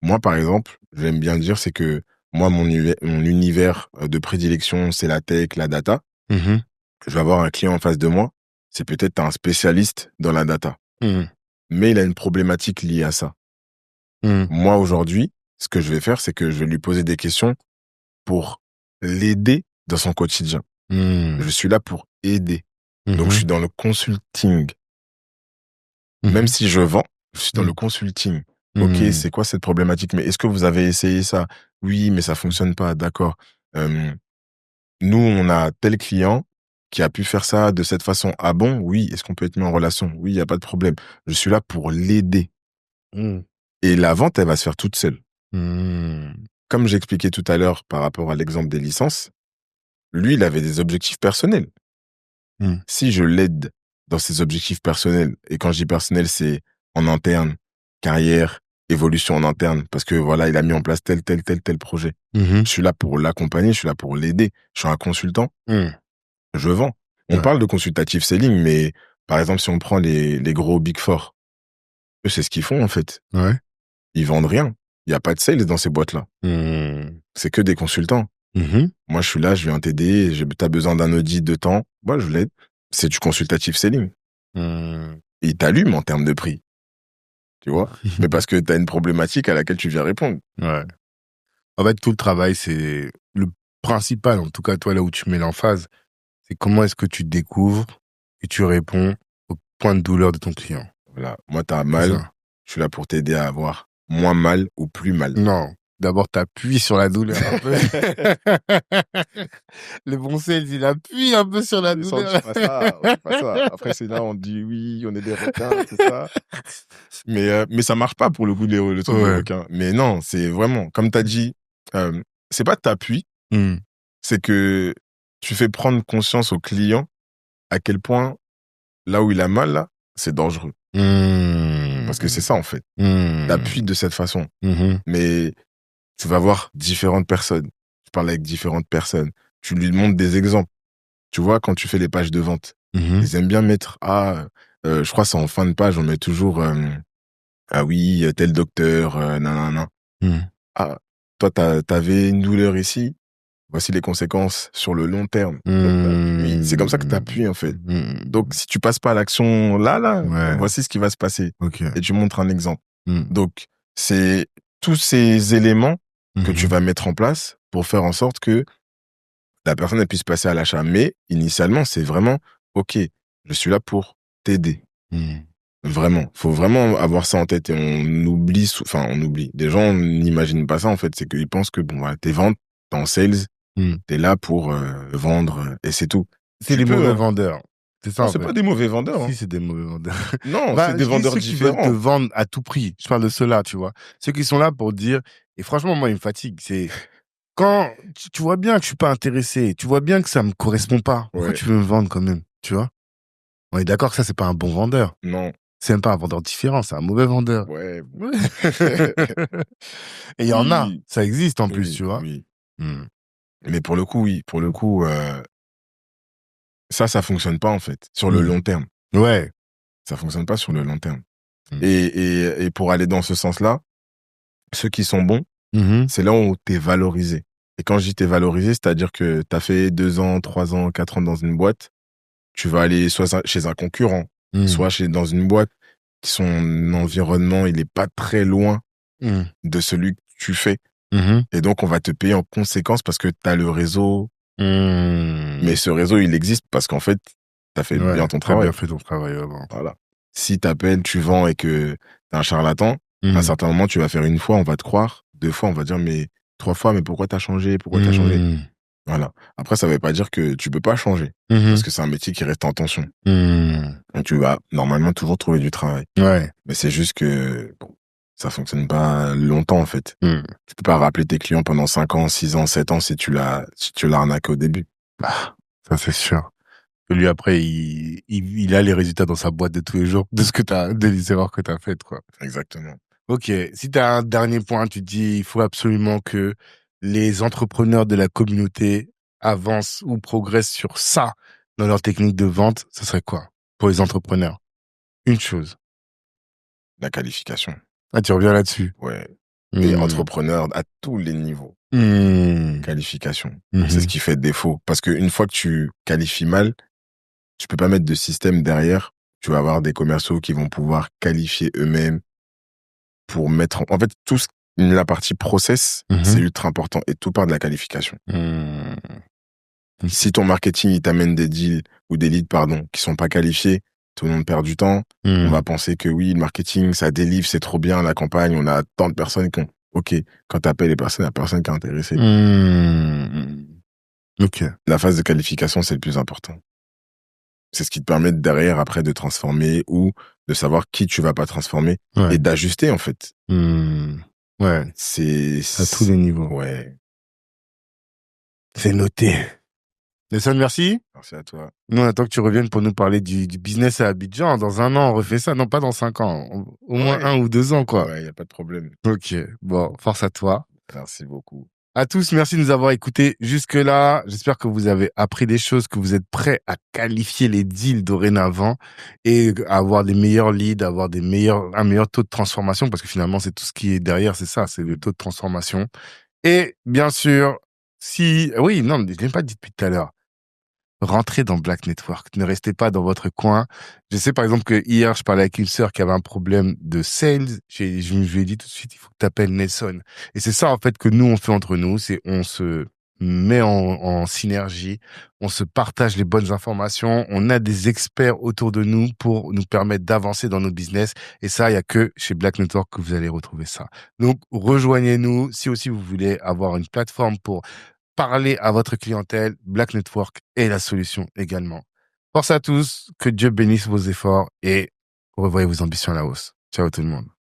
Moi, par exemple, j'aime bien dire, c'est que moi, mon univers de prédilection, c'est la tech, la data. Je vais avoir un client en face de moi. C'est peut-être un spécialiste dans la data. Mais il a une problématique liée à ça. Moi, aujourd'hui, ce que je vais faire, c'est que je vais lui poser des questions pour l'aider dans son quotidien. Je suis là pour aider. Donc, je suis dans le consulting. Même si je vends, je suis dans le consulting. Ok, c'est quoi cette problématique? Mais est-ce que vous avez essayé ça? Oui, mais ça fonctionne pas. D'accord. Nous, on a tel client qui a pu faire ça de cette façon. Ah bon? Oui. Est-ce qu'on peut être mis en relation? Oui, il n'y a pas de problème. Je suis là pour l'aider. Et la vente, elle va se faire toute seule. Comme j'expliquais tout à l'heure par rapport à l'exemple des licences, lui, il avait des objectifs personnels. Si je l'aide dans ses objectifs personnels, et quand je dis personnel, c'est en interne, carrière, évolution en interne parce que voilà, il a mis en place tel projet. Je suis là pour l'accompagner, je suis là pour l'aider. Je suis un consultant, je vends. On Ouais. parle de consultative selling, mais par exemple, si on prend les gros Big Four, eux, c'est ce qu'ils font en fait. Ouais. Ils vendent rien. Il n'y a pas de sales dans ces boîtes-là. C'est que des consultants. Moi, je suis là, je viens t'aider. T'as besoin d'un audit de temps. Moi, je l'aide. C'est du consultative selling. Et il t'allume en termes de prix. Tu vois? Mais parce que t'as une problématique à laquelle tu viens répondre. Ouais. En fait, tout le travail, c'est le principal, en tout cas, toi, là où tu mets l'emphase, c'est comment est-ce que tu découvres et tu réponds au point de douleur de ton client. Voilà. Moi, t'as C'est mal. ça. Je suis là pour t'aider à avoir moins mal ou plus mal. Non. D'abord, t'appuies sur la douleur un peu. Le bon sales, il appuie un peu sur la douleur. On dit pas ça. Après, c'est là, on dit oui, on est des requins, tout ça. Mais ça marche pas pour le coup, le truc des Ouais. requins. Mais non, c'est vraiment, comme t'as dit, c'est pas t'appuies, c'est que tu fais prendre conscience au client à quel point, là où il a mal, là, c'est dangereux. Parce que c'est ça, en fait. T'appuies de cette façon. Mais tu vas voir différentes personnes. Tu parles avec différentes personnes. Tu lui montres des exemples. Tu vois, quand tu fais les pages de vente, ils aiment bien mettre, je crois c'est en fin de page, on met toujours, ah oui, tel docteur, nanana. Ah, toi, t'avais une douleur ici. Voici les conséquences sur le long terme. Oui, c'est comme ça que t'appuies, en fait. Donc, si tu passes pas à l'action là, Ouais. voici ce qui va se passer. Ok. Et tu montres un exemple. Donc, c'est tous ces éléments que tu vas mettre en place pour faire en sorte que la personne elle puisse passer à l'achat. Mais initialement, c'est vraiment, ok, je suis là pour t'aider. Vraiment, faut vraiment avoir ça en tête et on oublie. Des gens n'imaginent pas ça en fait, c'est qu'ils pensent que bon, voilà, t'es ventes, t'es en sales, t'es là pour vendre et c'est tout. C'est Tu les peux, mauvais hein. vendeurs. C'est ça, Non, en c'est fait. pas des mauvais vendeurs. Si, Hein. c'est des mauvais vendeurs. Non, Bah, c'est des je dis vendeurs ceux qui veulent te différents. vendre à tout prix. Je parle de ceux-là, tu vois. Ceux qui sont là pour dire, et franchement, moi, ils me fatiguent. C'est quand tu vois bien que je suis pas intéressé, tu vois bien que ça me correspond pas. Pourquoi Ouais. tu veux me vendre quand même, tu vois? On est d'accord que ça, c'est pas un bon vendeur. Non, C'est même pas un vendeur différent, c'est un mauvais vendeur. ouais. Et il y en a. Oui. Ça existe en plus, Oui, tu vois. oui. Mais pour le coup, oui. Pour le coup, ça fonctionne pas en fait sur le long terme. Ouais. Ça fonctionne pas sur le long terme. Mm. Et pour aller dans ce sens-là, ceux qui sont bons, c'est là où t'es valorisé. Et quand je dis t'es valorisé, c'est-à-dire que t'as fait 2 ans, 3 ans, 4 ans dans une boîte, tu vas aller soit chez un concurrent, soit dans une boîte qui son environnement, il est pas très loin de celui que tu fais. Et donc, on va te payer en conséquence parce que t'as le réseau. Mais ce réseau, il existe parce qu'en fait, t'as fait bien ton T'as travail. bien fait ton travail avant. Voilà. Si t'appelles, tu vends et que t'es un charlatan, à un certain moment, tu vas faire une fois, on va te croire. 2 fois, on va dire, mais 3 fois, mais pourquoi t'as changé? Pourquoi t'as changé? Voilà. Après, ça veut pas dire que tu peux pas changer. Parce que c'est un métier qui reste en tension. Donc, tu vas normalement toujours trouver du travail. Ouais. Mais c'est juste que, bon, ça fonctionne pas longtemps, en fait. Tu peux pas rappeler tes clients pendant 5 ans, 6 ans, 7 ans si tu l'as arnaqué au début. Ah, ça, c'est sûr. Lui, après, il a les résultats dans sa boîte de tous les jours des erreurs que t'as faites, quoi. Exactement. Ok. Si t'as un dernier point, tu dis, il faut absolument que les entrepreneurs de la communauté avancent ou progressent sur ça dans leur technique de vente, ce serait quoi pour les entrepreneurs? Une chose. La qualification. Ah, tu reviens là-dessus. Ouais. Et entrepreneur à tous les niveaux. Qualification. C'est ce qui fait défaut. Parce qu'une fois que tu qualifies mal, tu peux pas mettre de système derrière. Tu vas avoir des commerciaux qui vont pouvoir qualifier eux-mêmes pour mettre en fait, la partie process, c'est ultra important et tout part de la qualification. Si ton marketing, il t'amène des deals ou des leads, qui sont pas qualifiés, tout le monde perd du temps. On va penser que oui, le marketing, ça délivre, c'est trop bien, la campagne, on a tant de personnes qui ont... Ok, quand t'appelles les personnes, il y a personne qui est intéressé. Ok. La phase de qualification, c'est le plus important. C'est ce qui te permet derrière, après, de transformer ou de savoir qui tu vas pas transformer et d'ajuster, en fait. Ouais. C'est... À tous les niveaux. Ouais. C'est noté. Nelson, merci. Merci à toi. Nous, on attend que tu reviennes pour nous parler du business à Abidjan. Dans 1 an, on refait ça. Non, pas dans 5 ans. Au moins Ouais. 1 ou 2 ans, quoi. Ouais, y a pas de problème. Ok. Bon, force à toi. Merci beaucoup. À tous, merci de nous avoir écoutés jusque-là. J'espère que vous avez appris des choses, que vous êtes prêts à qualifier les deals dorénavant et à avoir des meilleurs leads, avoir un meilleur taux de transformation, parce que finalement, c'est tout ce qui est derrière, c'est ça, c'est le taux de transformation. Et bien sûr, oui, non, je l'ai pas dit depuis tout à l'heure. Rentrez dans Black Network. Ne restez pas dans votre coin. Je sais, par exemple, que hier, je parlais avec une sœur qui avait un problème de sales. Je lui ai dit tout de suite, il faut que tu appelles Nelson. Et c'est ça, en fait, que nous, on fait entre nous. C'est, on se met en synergie. On se partage les bonnes informations. On a des experts autour de nous pour nous permettre d'avancer dans notre business. Et ça, il y a que chez Black Network que vous allez retrouver ça. Donc, rejoignez-nous. Si aussi vous voulez avoir une plateforme pour parler à votre clientèle, Black Network est la solution également. Force à tous, que Dieu bénisse vos efforts et revoyez vos ambitions à la hausse. Ciao tout le monde.